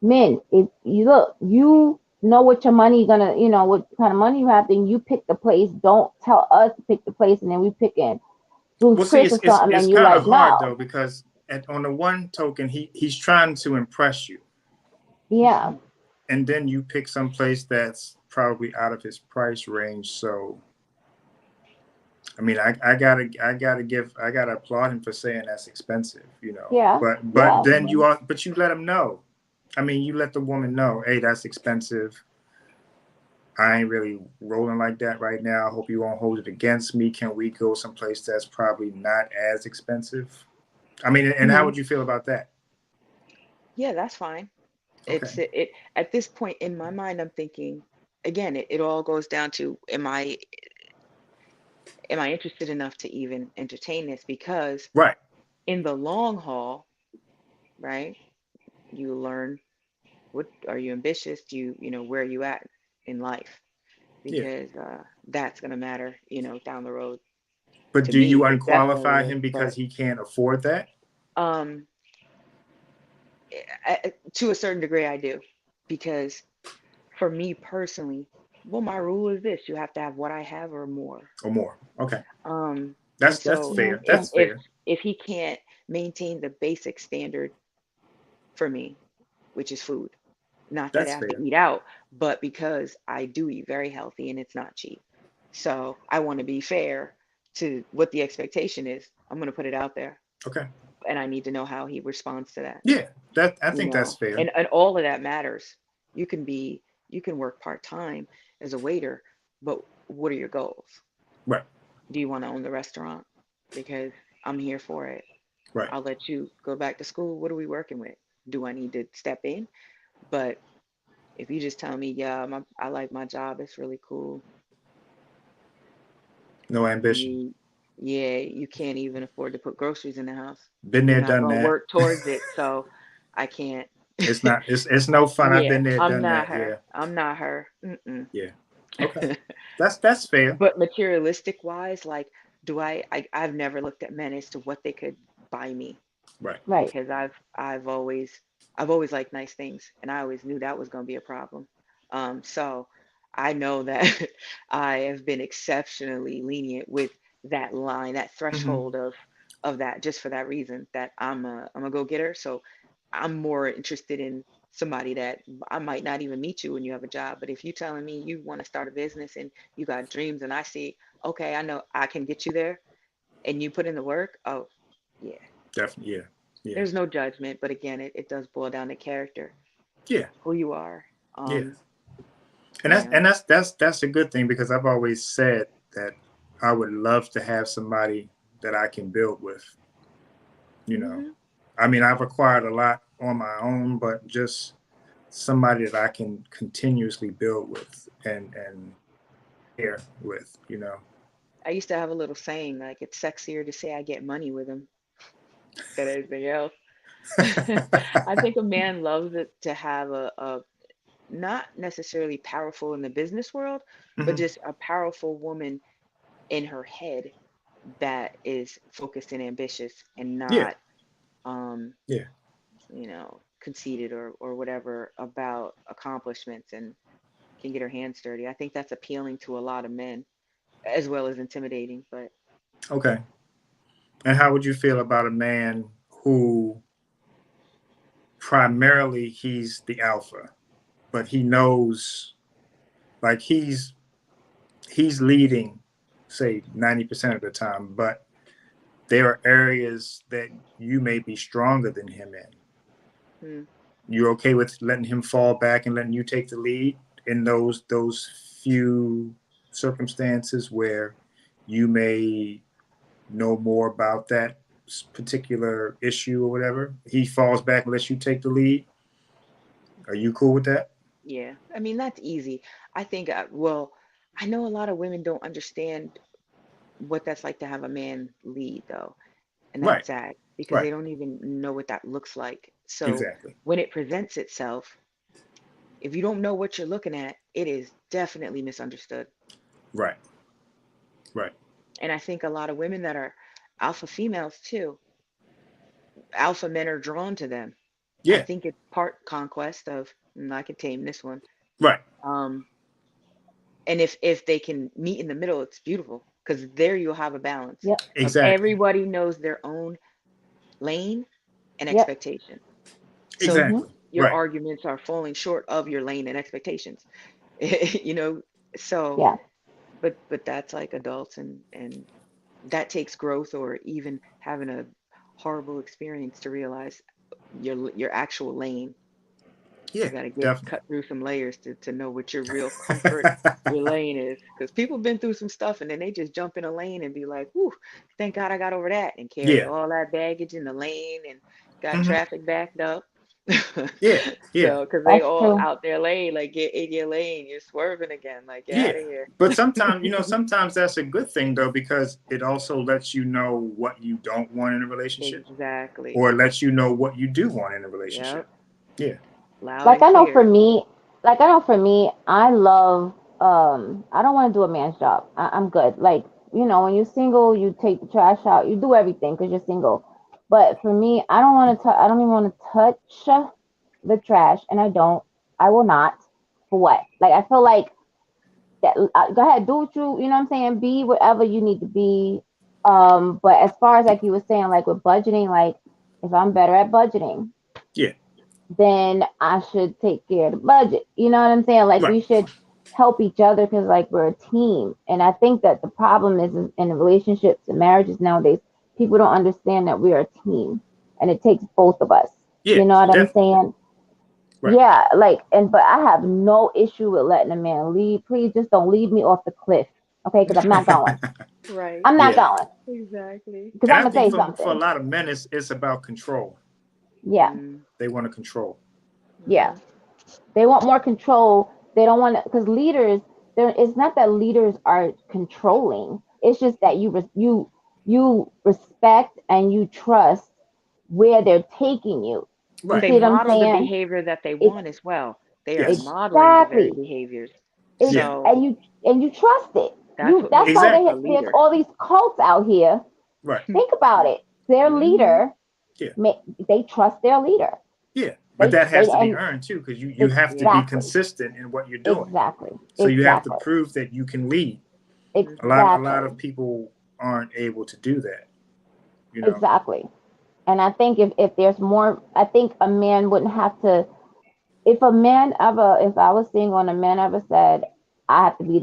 men, if you look, you know what your money gonna, what kind of money you have, then you pick the place. Don't tell us to pick the place and then we pick in Ruth Well, see, Chris it's or it's, something it's and you kind of like, hard no. though because on the one token, he's trying to impress you, Yeah. and then you pick some place that's probably out of his price range. So, I mean, I gotta applaud him for saying that's expensive, Yeah. But Yeah. then you let him know. I mean, you let the woman know, hey, that's expensive. I ain't really rolling like that right now. I hope you won't hold it against me. Can we go someplace that's probably not as expensive? I mean, and how Hmm. would you feel about that? Yeah, that's fine. Okay. It at this point in my mind, I'm thinking again, it all goes down to am I interested enough to even entertain this? Because Right. in the long haul, right, you learn what are you ambitious? Do you know where are you at in life? Yeah. Because that's gonna matter, down the road. But To do you me, it definitely unqualify is. him because But he can't afford that? um, to a certain degree, I do, because for me personally, well, my rule is this: you have to have what I have or more. Or more? Okay. And That's so Yeah. fair. if That's if fair. if he can't maintain the basic standard for me, which is food, not that I That's have to fair. eat out, but because I do eat very healthy and it's not cheap. So I want to be fair to what the expectation is. I'm going to put it out there, Okay. and I need to know how he responds to that, Yeah. That I think that's fair. and all of that matters. You can work part-time as a waiter, but what are your goals? Right. Do you want to own the restaurant? Because I'm here for it. Right. I'll let you go back to school. What are we working with? Do I need to step in? But if you just tell me, yeah, I like my job, it's really cool. No ambition. You, yeah, you can't even afford to put groceries in the house. Been You're there, not done gonna that. work towards it, so I can't. It's not. It's no fun. I've Yeah, been there, I'm done not that. her. Yeah. I'm not her. Mm-mm. Yeah. Okay. That's fair. But materialistic wise, like, I've never looked at men as to what they could buy me, Right. Right. because I've always liked nice things, and I always knew that was going to be a problem. So I know that I have been exceptionally lenient with that line, that Hmm. threshold of that, just for that reason, that I'm a go-getter. So I'm more interested in somebody that I might not even meet you when you have a job, but if you telling me you want to start a business and you got dreams, and I see, okay, I know I can get you there, and you put in the work, oh yeah, Definitely. Yeah. Yeah. there's no judgment, but again, it does boil down to character, Yeah. who you are. Yeah. Um, And you that's know, and that's a good thing because I've always said that I would love to have somebody that I can build with. You know, hmm I mean, I've acquired a lot on my own, but just somebody that I can continuously build with and share with. You know. I used to have a little saying like it's sexier to say I get money with him than anything else. I think a man loves it to have a not necessarily powerful in the business world, but Hmm. just a powerful woman in her head that is focused and ambitious and Yeah. not um, Yeah. conceited or whatever about accomplishments, and can get her hands dirty. I think that's appealing to a lot of men as well as intimidating. But Okay. And how would you feel about a man who primarily he's the alpha, but he knows like he's leading, say 90% of the time, but there are areas that you may be stronger than him in. hmm, You're okay with letting him fall back and letting you take the lead in those few circumstances where you may know more about that particular issue or whatever. He falls back and lets you take the lead. Are you cool with that? yeah, I mean that's easy. I think well, I know a lot of women don't understand what that's like to have a man lead though, and Right. that's sad because Right. they don't even know what that looks like. So Exactly. when it presents itself, if you don't know what you're looking at, it is definitely misunderstood. Right. Right. And I think a lot of women that are alpha females too, alpha men are drawn to them. I Yeah. think it's part conquest of, I could tame this one. Right. Um, and if they can meet in the middle, it's beautiful because there you'll have a balance Yep. of Exactly. everybody knows their own lane and Yep. expectation. So Hmm. Exactly. your Right. arguments are falling short of your lane and expectations. you know, so Yeah. but that's like adults, and that takes growth or even having a horrible experience to realize your actual lane. You Yeah. got to get Definitely. cut through some layers to know what your real comfort, your lane is. Because people have been through some stuff and then they just jump in a lane and be like, "Whew, thank God I got over that," and carry Yeah. all that baggage in the lane and got Hmm. traffic backed up. Yeah, yeah, So, because they That's all true. out their lane, like get in your lane, you're swerving again, like get yeah. out of here. But sometimes, sometimes that's a good thing though, because it also lets you know what you don't want in a relationship, Exactly. or lets you know what you do want in a relationship. Yep. Yeah. Loud Like and I know for clear. me, like I know for me, I love I don't want to do a man's job. I'm good. Like, when you're single, you take the trash out, you do everything because you're single. But for me, I don't even want to touch the trash, and I will not. For what? Like I feel like that go ahead, do what you know what I'm saying, be whatever you need to be. But as far as like you were saying, like with budgeting, like if I'm better at budgeting, Yeah. then I should take care of the budget. You know what I'm saying? Like Right. we should help each other because like we're a team. And I think that the problem is in relationships and marriages nowadays, people don't understand that we're a team and it takes both of us. Yeah. You know what I'm Definitely. saying? Right. Yeah, like, but I have no issue with letting a man lead. Please just don't leave me off the cliff, okay? Because I'm not going. Right. I'm not Yeah. going. Exactly. Because And I'm I gonna tell think you for a something. lot of men, it's about control. Yeah, Mm, They want to control. yeah. mm-hmm. They want more control. They don't want to, because leaders. It's not that leaders are controlling. It's just that you respect and you trust where they're taking you. You But Right. they see what I'm model the saying? behavior that they It's want as well. They are Yes. modeling the very exactly. behaviors. It's Yeah. So and you trust it. that's what That's makes why them a Exactly. there's leader. all these cults out here. Right. Think about it. Their Mm-hmm. leader, Yeah. they trust their leader. Yeah. But They that they has to be and earned too, because you have to be Yeah. exactly, consistent in what you're doing. exactly, So you have to exactly, prove that you can lead. Mm-hmm. A lot exactly, of people aren't able to do that. You know. exactly. And I think if there's more, I think a man wouldn't have to. If I was single and a man ever said, I have to be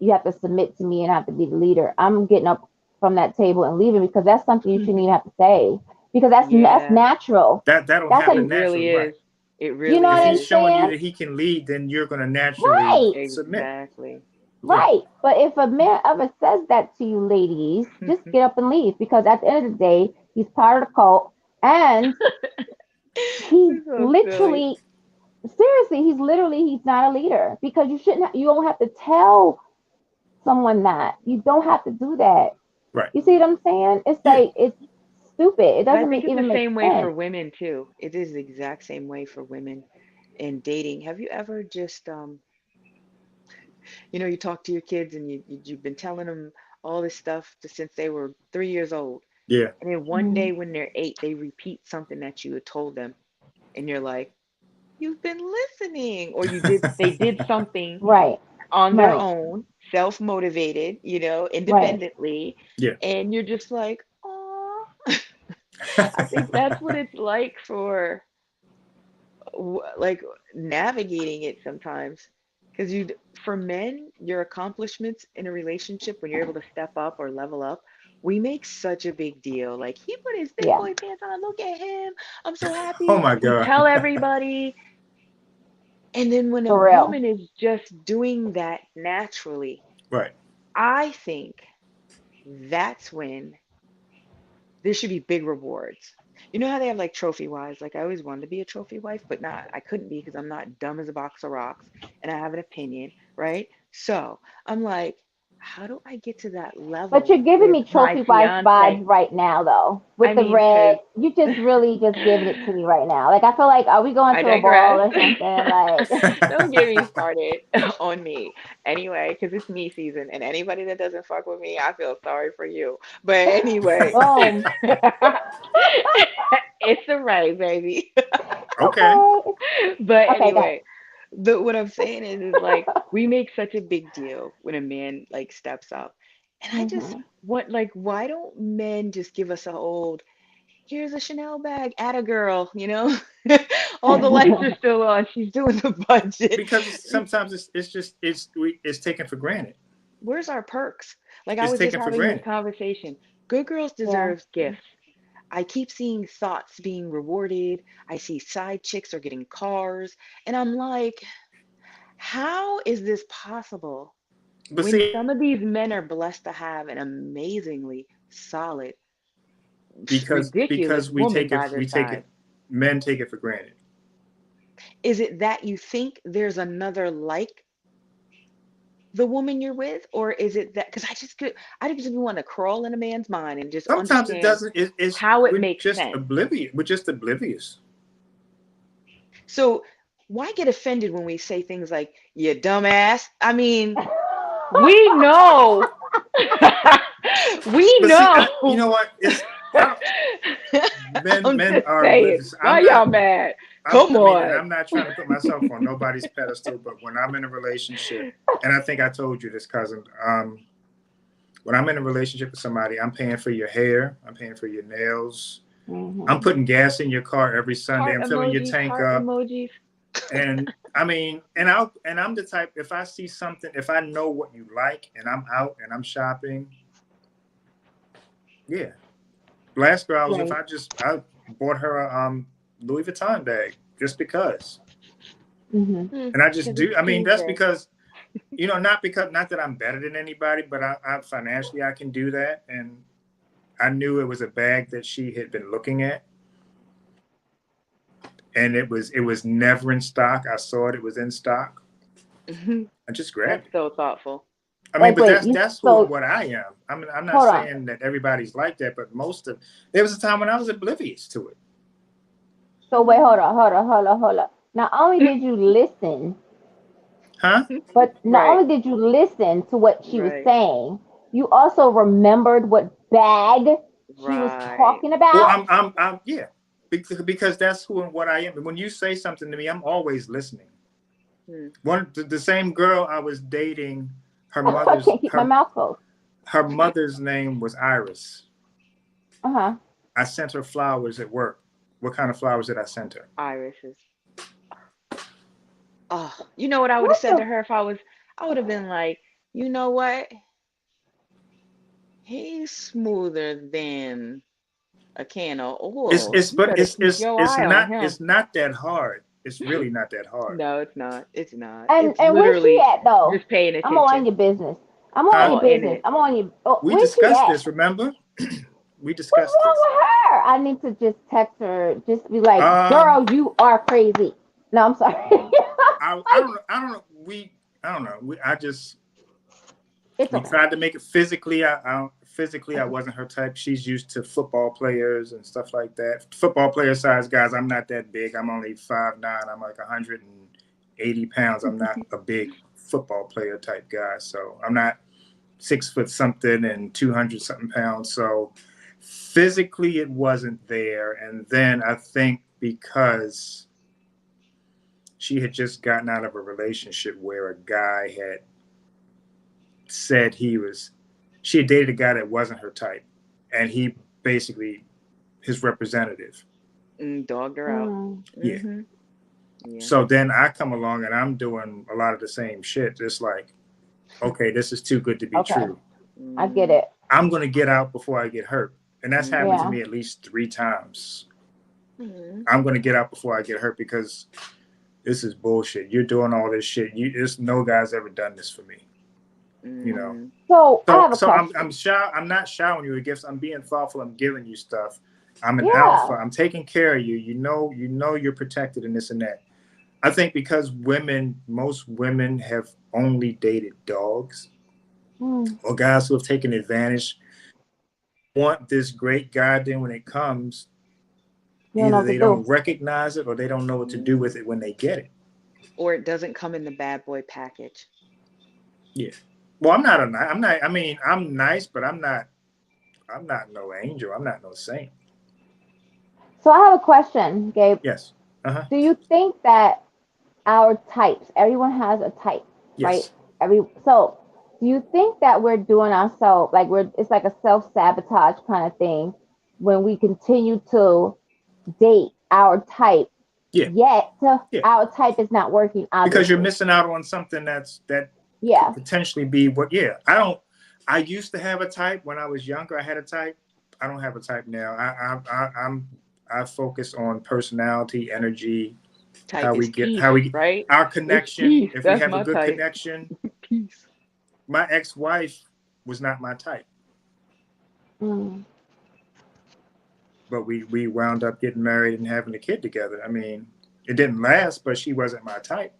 you have to submit to me and I have to be the leader, I'm getting up from that table and leaving because that's something you shouldn't even have to say because that's Yeah. natural. That that'll That's It happen a naturally, really right? is. It you know really If what he's I'm is. showing you saying? that he can lead, then you're going to naturally Right, submit. Exactly. Yeah. right. But if a man ever says that to you, ladies, just get up and leave because at the end of the day, he's part of the cult and he So silly. literally, seriously, he's not a leader because you don't have to tell someone that. You don't have to do that. Right. You see what I'm saying? It's Yeah. like it's stupid. It But I doesn't think it's the even make same way for sense. women too. It is the exact same way for women in dating. Have you ever just you talk to your kids and you've been telling them all this stuff since they were 3 years old, Yeah. and then one Mhm. day when they're 8, they repeat something that you had told them, and you're like, you've been listening, or they did something Right, on their right, own, self-motivated, right. independently, Yeah. and you're just like, oh. I think that's what it's like for like navigating it sometimes. Because for men, your accomplishments in a relationship, when you're able to step up or level up, we make such a big deal. Like, he put his big Yeah, boy pants on. Look at him. I'm so Oh happy. my We God. tell everybody. And then when a for real. woman is just doing that naturally, Right. I think that's when there should be big rewards. You know how they have like trophy wives? Like I always wanted to be a trophy wife, but not I couldn't be because I'm not dumb as a box of rocks and I have an opinion, right? So I'm like, how do I get to that But level you're giving with me my trophy wife fiance? vibes right now, though, I with the mean, red. because You just really just giving it to me right now. Like I feel like, are we going I to a ball digress. or something? Like, Don't get me started on me. Anyway, because it's me season, and anybody that doesn't fuck with me, I feel sorry for you. But anyway, boom. it's a right, baby. Okay. Okay, But okay, go ahead. anyway, what I'm saying is like we make such a big deal when a man like steps up. And I just Hmm. want like why don't men just give us a old here's a Chanel bag, at a girl, All the lights are still on. She's doing the budget. Because sometimes it's just it's taken for granted. Where's our perks? Like I It's was just taken for having this granted. conversation. Good girls Yeah. deserve gifts. I keep seeing thoughts being rewarded. I see side chicks are getting cars. And I'm like, how is this possible But when see, some of these men are blessed to have an amazingly solid, because ridiculous we woman take it by their we take side? it men take it for granted. Is it that you think there's another like the woman you're with, or is it that because I just want to crawl in a man's mind and just Sometimes it understand doesn't. It's how it we're makes just sense. oblivious. We're just oblivious. So why get offended when we say things like "you dumbass"? I mean, we know, we But see, you know. know what? Men I'm men just are saying. oblivious. Why y'all mad? Come I mean, and on. I'm not trying to put myself on nobody's pedestal, but when I'm in a relationship, and I think I told you this, cousin, when I'm in a relationship with somebody, I'm paying for your hair, I'm paying for your nails, I'm putting gas in your car every Sunday, Heart I'm filling your emojis, tank heart up, emojis. and I mean, and I'm the type, if I see something, if I know what you like, and I'm out and I'm shopping, yeah. Last girl I was with, Right. I bought her a Louis Vuitton bag just because. And I just Because do. it's I mean, that's Tuesday. because, not that I'm better than anybody, but I financially I can do that. And I knew it was a bag that she had been looking at, and it was never in stock. I saw it was in stock. I just That's grabbed it. so thoughtful. I mean, Like, but wait, that's who and so what I am. I mean, I'm not hold on. saying that everybody's like that, but there was a time when I was oblivious to it. So wait, hold on. Not only did you listen, Huh? but not Right, only did you listen to what she was right, saying, you also remembered what bag she was right. talking Well, about. yeah, because that's who and what I am. When you say something to me, I'm always listening. Hmm. The same girl I was dating, her I mother's can't keep my her mouth closed. her mother's name was Iris. Uh-huh. I sent her flowers at work. What kind of flowers did I send her? Irises. Oh, you know what I would have What said to the her if I would have been like, you know what? He's smoother than a can of It's oil. it's You but better keep your eye on him. it's not that hard. It's really not that hard. No, it's not. It's not. and It's and where's she literally at though? just paying I'm on attention. your business. I'm on Huh? your All in business. it. I'm on your oh, We where's she discussed at? this, remember? We What's discussed wrong this. with her? I need to just text her, just be like, Um, girl, you are crazy. No, I'm sorry. I Like, don't know. I don't know. I don't know. it's We okay. tried to make it physically. Physically I wasn't her type. She's used to football players and stuff like that. Football player size guys. I'm not that big. I'm only 5'9". I'm like 180 pounds. I'm not a big football player type guy. So I'm not 6 foot something and 200 something pounds. So physically it wasn't there. And then I think because she had just gotten out of a relationship where a guy had said she had dated a guy that wasn't her type, and he basically his representative. Dogged her out. Mm. Yeah. Yeah. So then I come along and I'm doing a lot of the same shit. Just like, okay, this is too good to be Okay, true. I get Mm, it. I'm gonna get out before I get hurt, and that's happened to Yeah. me at least 3 times. mm, I'm gonna get out before I get hurt because this is bullshit. You're doing all this shit. There's no guy's ever done this for me. You know. mm. So I So have a so I'm question. shy. I'm not showering you with gifts. I'm being thoughtful. I'm giving you stuff. I'm an alpha. Yeah. I'm taking care of you. You know you're protected and this and that. I think because most women have only dated dogs Mm. or guys who have taken advantage. Want this great guy, then when it comes, You don't know either what to they don't do. recognize it or they don't know what to do with it when they get it. Or it doesn't come in the bad boy package. Yeah. Well, I'm not. I mean, I'm nice, but I'm not. I'm not no angel. I'm not no saint. So I have a question, Gabe. Yes. Uh-huh. Do you think that our types, everyone has a type, right? Yes. So do you think that we're doing ourselves like it's like a self-sabotage kind of thing when we continue to date our type, Yeah. yet Yeah. our type is not working, Because you're obviously. missing out on something that could Yeah. potentially be what. Yeah. I used to have a type when I was younger. I had a type. I don't have a type now. I focus on personality, energy, Type is peace, right? our It's connection. peace. If we That's have a my good type. connection. Peace. My ex-wife was not my type, Mm. but we wound up getting married and having a kid together. I mean, it didn't last, but she wasn't my type.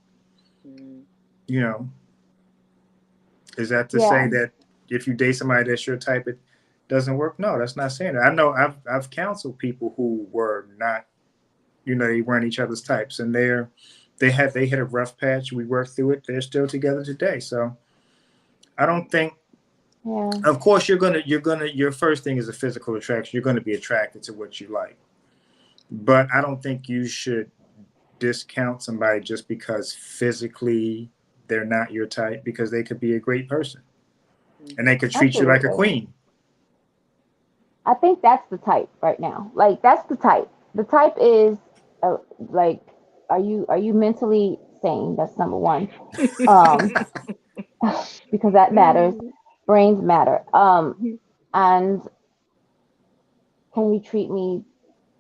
Mm. You know, is that to say Yeah. that if you date somebody that's your type, it doesn't work? No, that's not saying that. I know I've counseled people who were not, they weren't each other's types, and they hit a rough patch. We worked through it. They're still together today. So I don't think. Yeah. Of course, your first thing is a physical attraction. You're gonna be attracted to what you like, but I don't think you should discount somebody just because physically they're not your type, because they could be a great person and they Mhm. could treat you like a Absolutely. queen. I think that's the type right now. Like that's the type. The type is like, are you mentally sane? That's number one. Um, because that matters. Brains matter. And can you treat me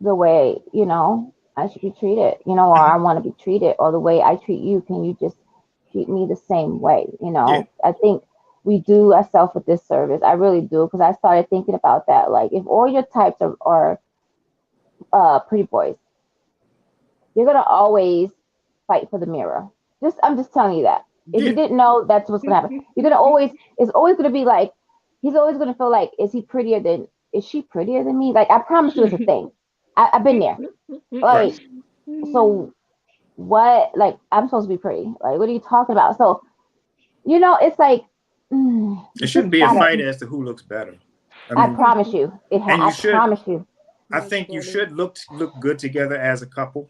the way I should be treated? Or I want to be treated, or the way I treat you. Can you just treat me the same way? Yeah, I think we do ourselves a disservice. I really do, because I started thinking about that. Like, if all your types are pretty boys, you're gonna always fight for the mirror. I'm just telling you that. If you yeah, didn't know, that's what's gonna happen. You're gonna always It's always gonna be like, he's always gonna feel like, is she prettier than me? Like, I promise you, it's a thing. I've been there. right. Like, so what? Like, I'm supposed to be pretty. Like, what are you talking about? So it's like, It you shouldn't just be a gotta. fight as to who looks better. I I mean, promise you, and I you should. promise you. I That's think you funny. should look good together as a couple.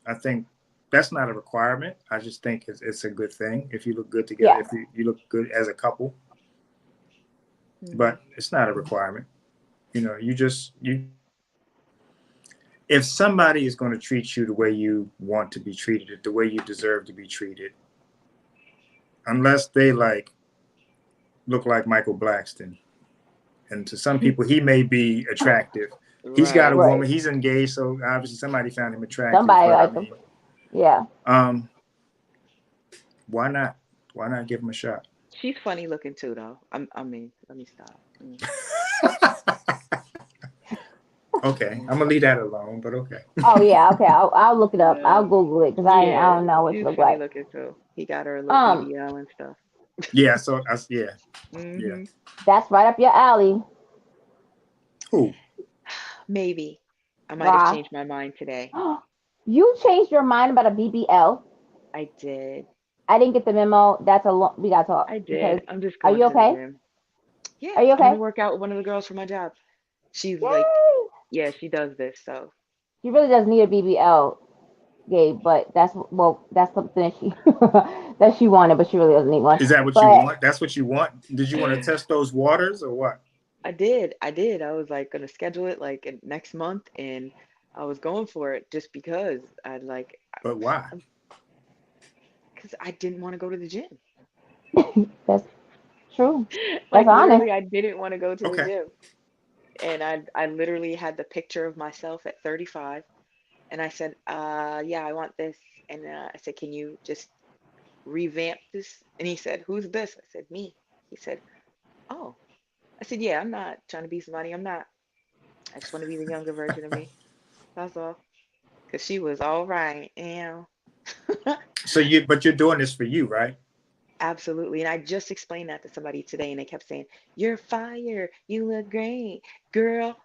I think that's not a requirement. I just think it's a good thing if you look good together. Yeah, If you look good as a couple, Mhm. but it's not a requirement. You if somebody is going to treat you the way you want to be treated, the way you deserve to be treated, unless they like look like Michael Blackston, and to some people he may be attractive. He's got a Right. right. woman. He's engaged, so obviously somebody found him attractive. Somebody But I like them. mean, Yeah. um, why not? Why not give him a shot? She's funny looking too, though. I mean, let me stop. Mm, Okay, mm. I'm gonna leave that alone. But okay. Oh yeah. Okay. I'll look it up. I'll Yeah. Google it, because I Yeah, don't know what to she's look funny like. looking too. He got her a little Um, BBL and stuff. Yeah. So yeah, yeah. Hmm. that's right up your alley. Who? Maybe. I might have Why? changed my mind today. You changed your mind about a BBL. I did. I didn't get the memo. We gotta talk, I because did. I'm just are going you to the okay? gym. Are Yeah, you I'm gonna okay? work out with one of the girls from my job. She's like, Yay! yeah, she does this, so She really does need a BBL, Gabe, but that's something that she that she wanted, but she really doesn't need one. Is that what you But want? That's what you want? Did you want to test those waters or what? I did. I did. I was like gonna schedule it like next month, and I was going for it just because But why? because I didn't want to go to the gym. that's true. That's Like honest. literally, I didn't want to go to the Okay. gym, and I literally had the picture of myself at 35, and I said, yeah, I want this, and I said, can you just revamp this? And he said, who's this? I said, me. He said, oh. I said, yeah, I'm not trying to be somebody. I'm not. I just want to be the younger version of me. That's all. Because she was all right. But you're doing this for you, right? Absolutely. And I just explained that to somebody today, and they kept saying, you're fire. You look great, girl.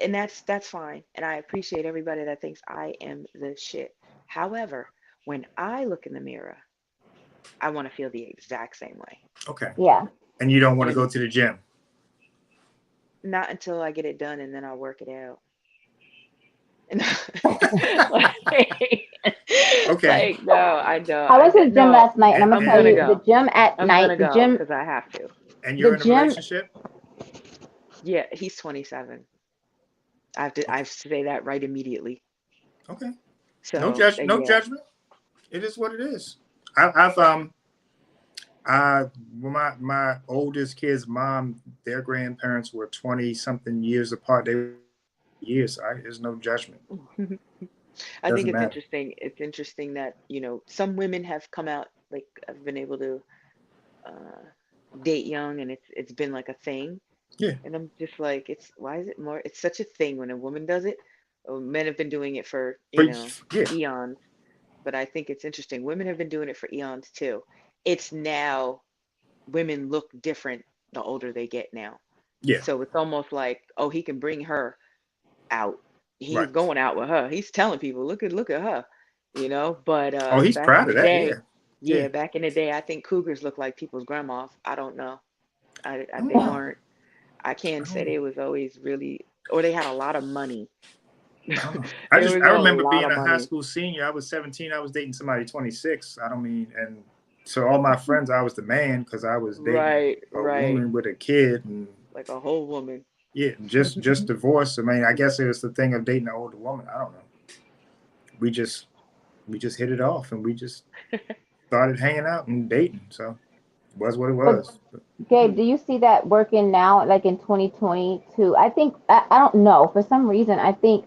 And that's fine. And I appreciate everybody that thinks I am the shit. However, when I look in the mirror, I want to feel the exact same way. Okay. Yeah. And you don't want to go And to the gym. not until I get it done, and then I'll work it out. And like, Okay. like, no, I don't. I went to the gym No, last night, and I'm And gonna I'm tell and gonna you, the go. gym at I'm night, gonna go because I have to. and the you're in a gym. relationship? Yeah, he's 27. I Okay. have to say that right immediately. Okay. So, No yeah. judgment. It is what it is. I've I well, my oldest kid's mom, their grandparents were 20 something years apart. They were years. There's no judgment. I think Doesn't it's matter. interesting. It's interesting that, some women have come out, like, have been able to uh date young, and it's been like a thing. Yeah. And I'm just like, why is it more? It's such a thing when a woman does it. Men have been doing it for, But yeah, eons, but I think it's interesting. Women have been doing it for eons too. It's now women look different the older they get now. yeah, So it's almost like, oh, he can bring her out. He's right. going out with her. He's telling people, look at her, But Oh, he's back in proud the of that. day, Yeah, yeah. yeah, back in the day, I think cougars looked like people's grandmas. I don't know. I They don't know. weren't. I I can't say don't know. they was always really, or they had a lot of money. I don't know. There was I a remember lot being of a high money. school senior. I was 17. I was dating somebody 26. I don't mean, and so all my friends, I was the man because I was dating Right, a right. woman with a kid, and Like a whole woman. yeah, just divorced. I mean, I guess it was the thing of dating an older woman. I don't know. We just we just hit it off, and we just started hanging out and dating. So it was what it But was. Gabe, do you see that working now, like in 2022? I think I don't know. For some reason, I think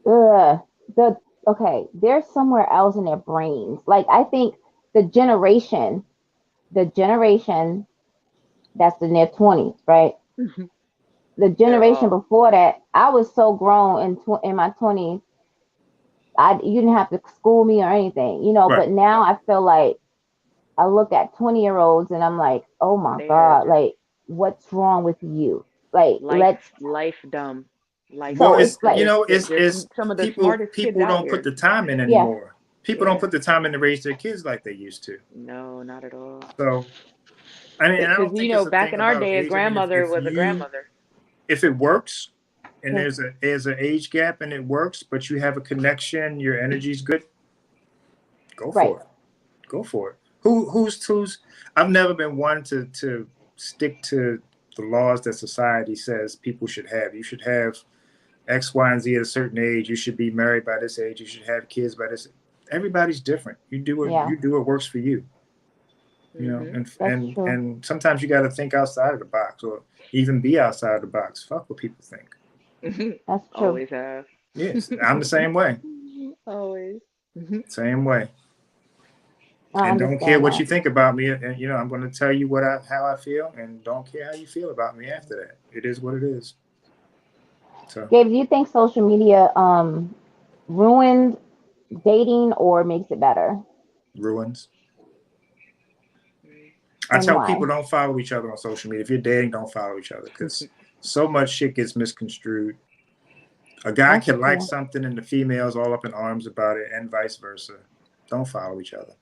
ugh, the okay, they're somewhere else in their brains. Like I think the generation that's in their 20s, right? The They're generation off. before that, I was so grown in my 20s. You didn't have to school me or anything, Right. But now I feel like I look at 20-year-olds and I'm like, oh my They're god, just like what's wrong with you? Like life, let's. life dumb, life Well, So dumb. it's it's like They're it's some of the people smartest kids people out don't put here. the time in yeah, anymore. People don't Yeah. put the time in to raise their kids like they used to. No, not at all. So I mean, and I Because don't think it's a back thing in our about day, a age. I mean, grandmother was a grandmother. if it works and yeah, there's an age gap and it works, but you have a connection, your energy's good, go right. for it. Go for it. Who's I've never been one to stick to the laws that society says people should have. You should have X, Y, and Z at a certain age. You should be married by this age. You should have kids by this. Everybody's different. Yeah, You do what works for you. You know, Hmm. that's true. and sometimes you got to think outside of the box, or even be outside of the box. Fuck what people think. That's true. Always have. Yes, I'm the same way. Always. Same way. I And don't care understand what that. you think about me. And I'm going to tell you how I feel, and don't care how you feel about me after that. It is what it is. So Gabe, do you think social media ruined dating or makes it better? ruins. Mm. I And tell why? people don't follow each other on social media. If you're dating, don't follow each other because so much shit gets misconstrued. A guy That's can like true. something and the female's all up in arms about it, and vice versa. Don't follow each other.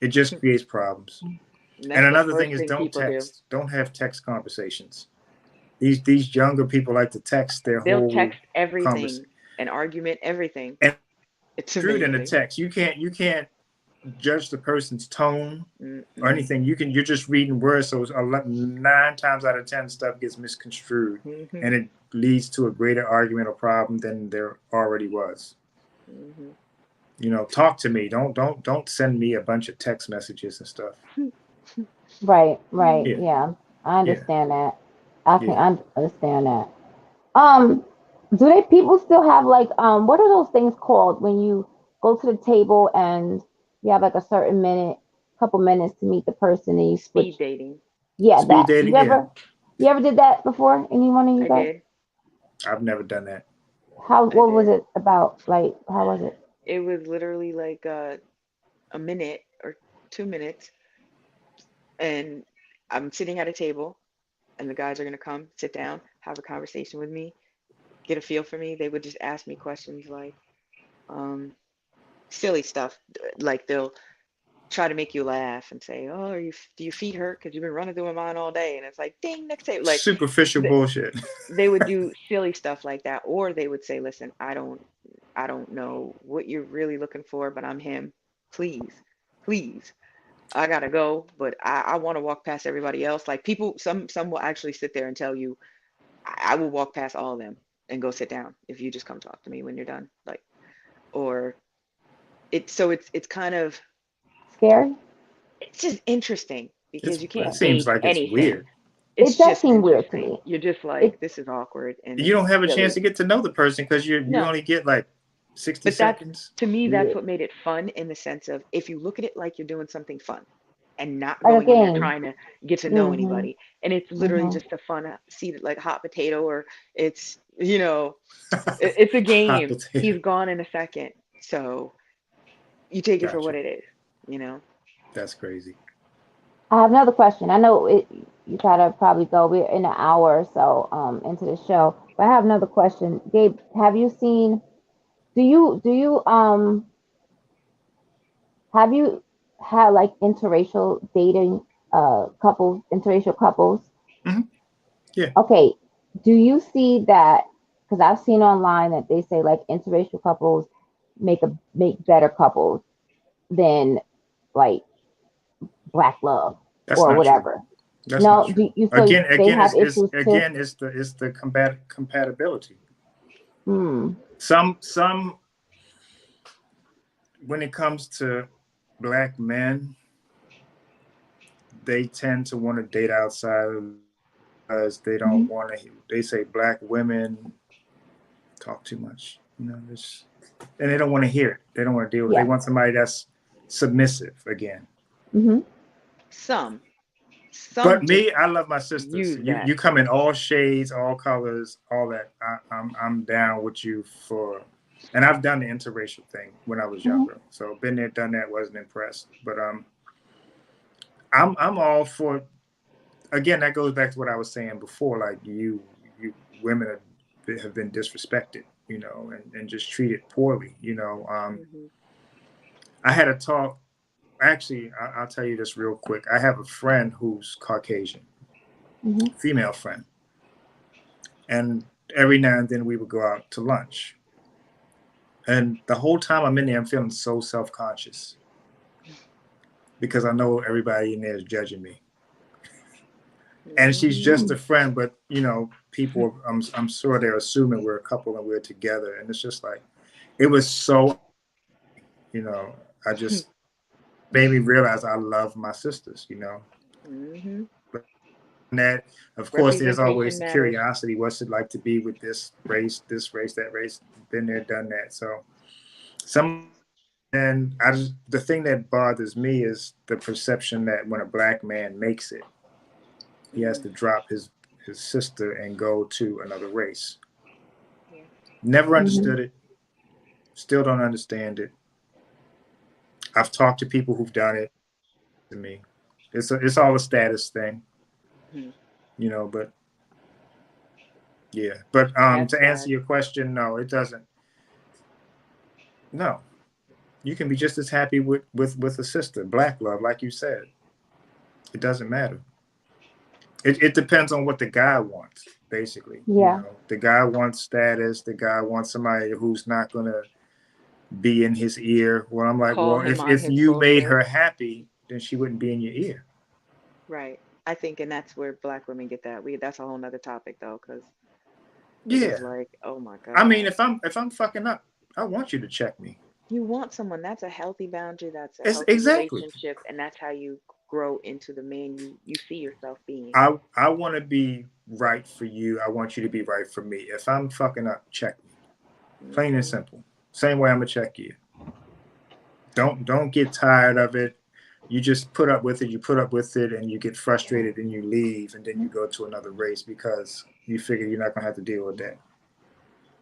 It just creates problems. And And that's the another thing first is thing don't people do. text. Don't have text conversations. These younger people like to text their They'll whole text conversation. everything, an argument, everything. And It's screwed in the amazing. text. You can't judge the person's tone or Mm-mm. anything. You're just reading words. So 9 times out of 10 stuff gets misconstrued, Hmm. and it leads to a greater argument or problem than there already was. Hmm. Talk to me. Don't send me a bunch of text messages and stuff. Right, right. Yeah, Yeah. I yeah, understand that. I can yeah. understand that. Um, do they people still have like what are those things called when you go to the table and you have like a certain couple minutes to meet the person and you Speed switch? dating. Yeah, Speed that. dating. Yeah, You ever did that before? Any one of you I guys? did. I've never done that. How I what was did. it about? Like how was it? It was literally like a minute or 2 minutes, and I'm sitting at a table, and the guys are gonna come, sit down, have a conversation with me, get a feel for me. They would just ask me questions like, um, silly stuff, like they'll try to make you laugh and say, "Oh, do your feet hurt? Because you've been running through mine all day." And it's like, ding, next table. Like Superficial th- bullshit. they would do silly stuff like that, or they would say, "Listen, I don't know what you're really looking for, but I'm him. Please, please, I gotta go, but I want to walk past everybody else." Like people, some will actually sit there and tell you, I will walk past all of them and go sit down if you just come talk to me when you're done. Like, or it's kind of, Scary? it's just interesting because you It can't seems gauge like it's anything. weird. It It's does just seem weird to interesting. me. You're just like, It this is awkward and You it's don't have a chance silly. to get to know the person because you No, only get like 60 but that's, seconds. to me, that's yeah. what made it fun in the sense of if you look at it like you're doing something fun. and not Like a going in there game. trying to get to know Mhm. anybody. And it's literally Mhm. just a fun seat like hot potato, or it's, it's a Hot game. potato. He's gone in a second. So you take it for Gotcha. what it is. That's crazy. I have another question. I know you gotta probably go. We're in an hour or so into the show, but I have another question. Gabe, have you seen? Do you have you had like interracial dating couples, interracial couples? Hmm. Yeah. Okay, do you see that? Because I've seen online that they say like interracial couples make better couples than like black love That's or not true. whatever. That's not No, true. do you so Again, they again, have issues too? it's the compatibility. Hmm. Some when it comes to black men, they tend to want to date outside because they don't Hmm. want to. They say black women talk too much, and they don't want to hear it. They don't want to deal with it. They Yeah. want somebody that's submissive again. Hmm. Some But some just me, I love my sisters. use that. You come in all shades, all colors, all that. I'm down with you for, and I've done the interracial thing when I was Hmm. younger. So been there, done that. Wasn't impressed, but I'm all for. Again, that goes back to what I was saying before. Like you women have been disrespected, and just treated poorly. Hmm. I had a talk. Actually, I'll tell you this real quick. I have a friend who's Caucasian, Hmm. female friend, and every now and then we would go out to lunch. And the whole time I'm in there, I'm feeling so self conscious because I know everybody in there is judging me. And she's Hmm. just Hmm. a friend, but people, I'm sure they're assuming we're a couple and we're together. And it's just like, it was so, I just made me realize I love my sisters. Hmm. And that, of course, there's always Representation the matters. curiosity. What's it like to be with this race, that race? Been there, done that. So some, and the thing that bothers me is the perception that when a black man makes it, he has Mm, to drop his sister and go to another race. yeah. Never Hmm. understood it. Still don't understand it. I've talked to people who've done it. To me, it's all a status thing, Hmm. But yeah. But That's to answer sad. your question, no, it doesn't. No, you can be just as happy with a sister, black love, like you said. It doesn't matter. It depends on what the guy wants, basically. Yeah. The guy wants status. The guy wants somebody who's not gonna be in his ear. Well, I'm like, Call well, him on if his you made bullshit. her happy, then she wouldn't be in your ear. Right. I think, and that's where black women get that. That's a whole nother topic though, because it is Yeah. like, oh my I mean, God. if I'm fucking up, I want you to check me. You want someone, that's a healthy boundary, that's a It's healthy exactly. relationship, and that's how you grow into the man you see yourself being. I want to be right for you. I want you to be right for me. If I'm fucking up, check me. Plain and Hmm. simple. Same way I'm gonna check you. Don't get tired of it. You just put up with it. You put up with it, and you get frustrated, and you leave, and then you go to another race because you figure you're not gonna have to deal with that.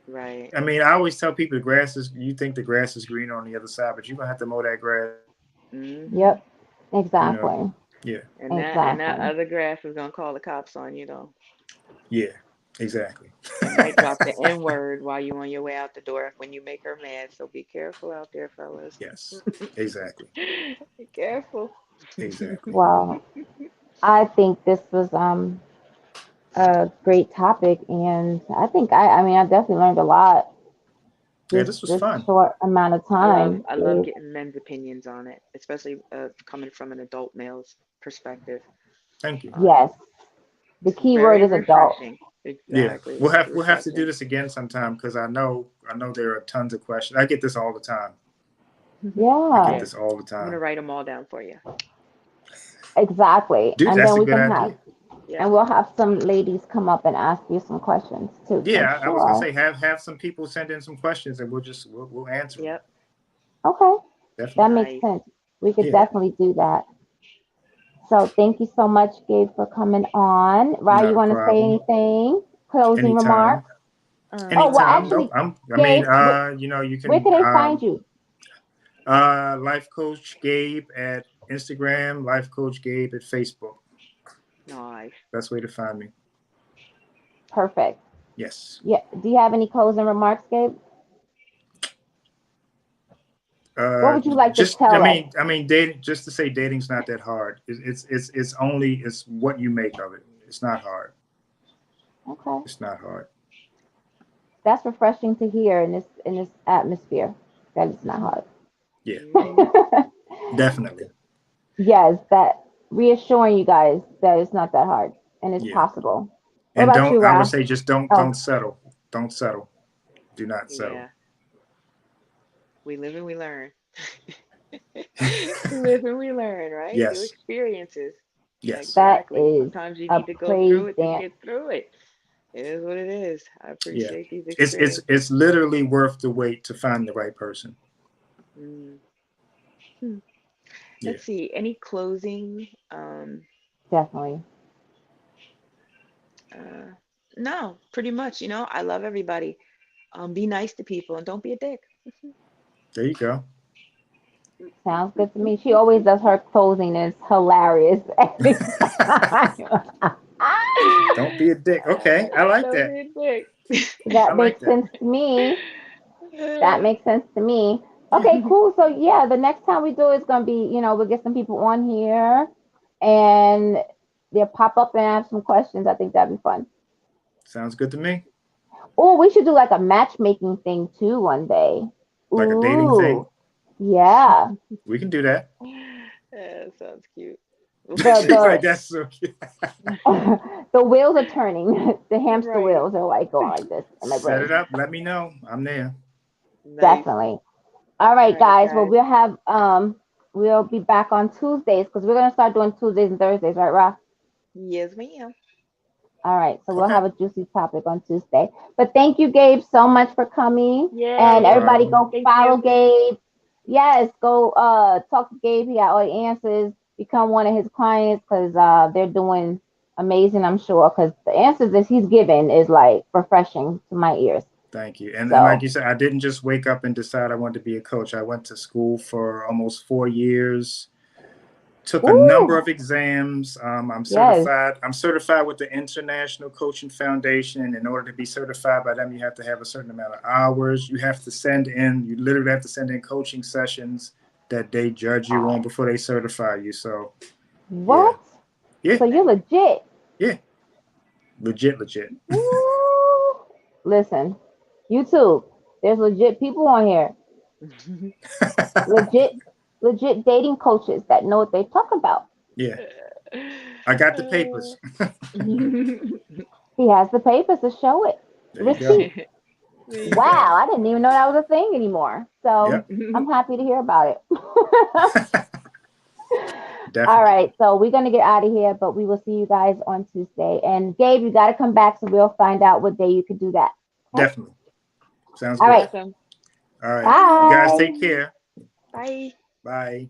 Right. I mean, I always tell people the grass is. You think the grass is greener on the other side, but you're gonna have to mow that grass. Hmm. Yep. You know. Exactly. Yeah. And that Exactly. other grass is gonna call the cops on you though. Yeah. Exactly. It might drop the N word while you on your way out the door when you make her mad. So be careful out there, fellas. Yes. Exactly. Be careful. Exactly. Well, I think this was a great topic, and I think I mean I definitely learned a lot Yeah, this was this fun. short amount of I love time. I love getting men's opinions on it, especially coming from an adult male's perspective. Thank you. Um, Yes, the key word Very is adult. refreshing. Yeah, Exactly. we'll It's have to do refreshing. this again sometime because I know there are tons of questions. I get this all the time. I get Yeah, Yeah, this all the I'm gonna time. write them all down for you. exactly. Dude, And that's then a we good can have idea. Yep. and we'll have some ladies come up and ask you some questions too, because I'm Yeah, I was gonna sure. say have some people send in some questions and we'll answer them. Yep. Okay, that Definitely. makes Nice. sense. We could Yeah. definitely do that. So thank you so much, Gabe, for coming on. Rye, Not you a want to say problem. anything? Closing Anytime. remarks? Oh, well, Anytime. Nope. actually, I mean, Gabe, you where can can they find you? Life Coach Gabe at Instagram, Life Coach Gabe at Facebook. Nice. Best way to find me. Perfect. Yes. Yeah. Do you have any closing remarks, Gabe? What would you like to Just tell us? dating. Just to say, dating's not that hard. It's only it's what you make of it. It's not hard. Okay. It's not hard. That's refreshing to hear in this atmosphere. That it's not hard. Yeah, Hmm. definitely. Yes, that reassuring you guys that it's not that hard and it's Yeah, possible. What and about don't. you, I would Ra? say just Oh, don't settle. Don't settle. Do not settle. Yeah. We live and we learn. We live and we learn, right? Through Yes. experiences. Yes. that Exactly. is Sometimes you a need to go praise through it to dance. get through it. It is what it is. I Yeah. appreciate these It's experiences. it's literally worth the wait to find the right person. Mm. Hmm. Yeah. Let's see. Any closing? Definitely. Uh, no, pretty much. I love everybody. Be nice to people and don't be a dick. There you go. Sounds good to me. She always does her closing. It's hilarious every time. Don't be a dick. Okay, I like Don't that. be a dick. I That like makes that. sense to me. That makes sense to me. Okay, cool. So yeah, the next time we do it's gonna be, we'll get some people on here and they'll pop up and ask some questions. I think that'd be fun. Sounds good to me. Oh, we should do like a matchmaking thing too one day. Like a dating thing. Ooh, yeah. We can do that. Yeah, sounds cute. We'll The figure She's it like, out. that's so cute. the wheels are turning. The hamster Right. wheels are like going like this in my Set brain. it up. Let me know. I'm there. Nice. Definitely. All All right, right, guys. Well, guys. we'll be back on Tuesdays because we're gonna start doing Tuesdays and Thursdays, right, Ross? Yes, ma'am. All right. So we'll Okay. have a juicy topic on Tuesday. But thank you, Gabe, so much for coming. Not a And Yay. everybody problem. go Thank follow you. Gabe. Yes, go talk to Gabe. He got all the answers. Become one of his clients because they're doing amazing, I'm sure, because the answers that he's given is like refreshing to my ears. Thank you. And like So, you said, I didn't just wake up and decide I wanted to be a coach. I went to school for almost 4 years. Took a number woo, of exams. I'm yes. certified. I'm certified with the International Coaching Foundation. And in order to be certified by them, you have to have a certain amount of hours. You have to send in. You literally have to send in coaching sessions that they judge you on before they certify you. So, yeah, What? yeah, So you're legit. yeah, legit, legit. Woo. Listen, YouTube, there's legit people on here. Legit, legit dating coaches that know what they talk about. Yeah, I got the papers. He has the papers to show it. There you go. Receipt. There you go. Wow, I didn't even know that was a thing anymore. So Yep, I'm happy to hear about it. All definitely, right, so we're gonna get out of here, but we will see you guys on Tuesday. And Gabe, you got to come back so we'll find out what day you could do that. Okay. definitely. Sounds All good. right. Awesome. All right, you guys Bye. take care. Bye. Bye.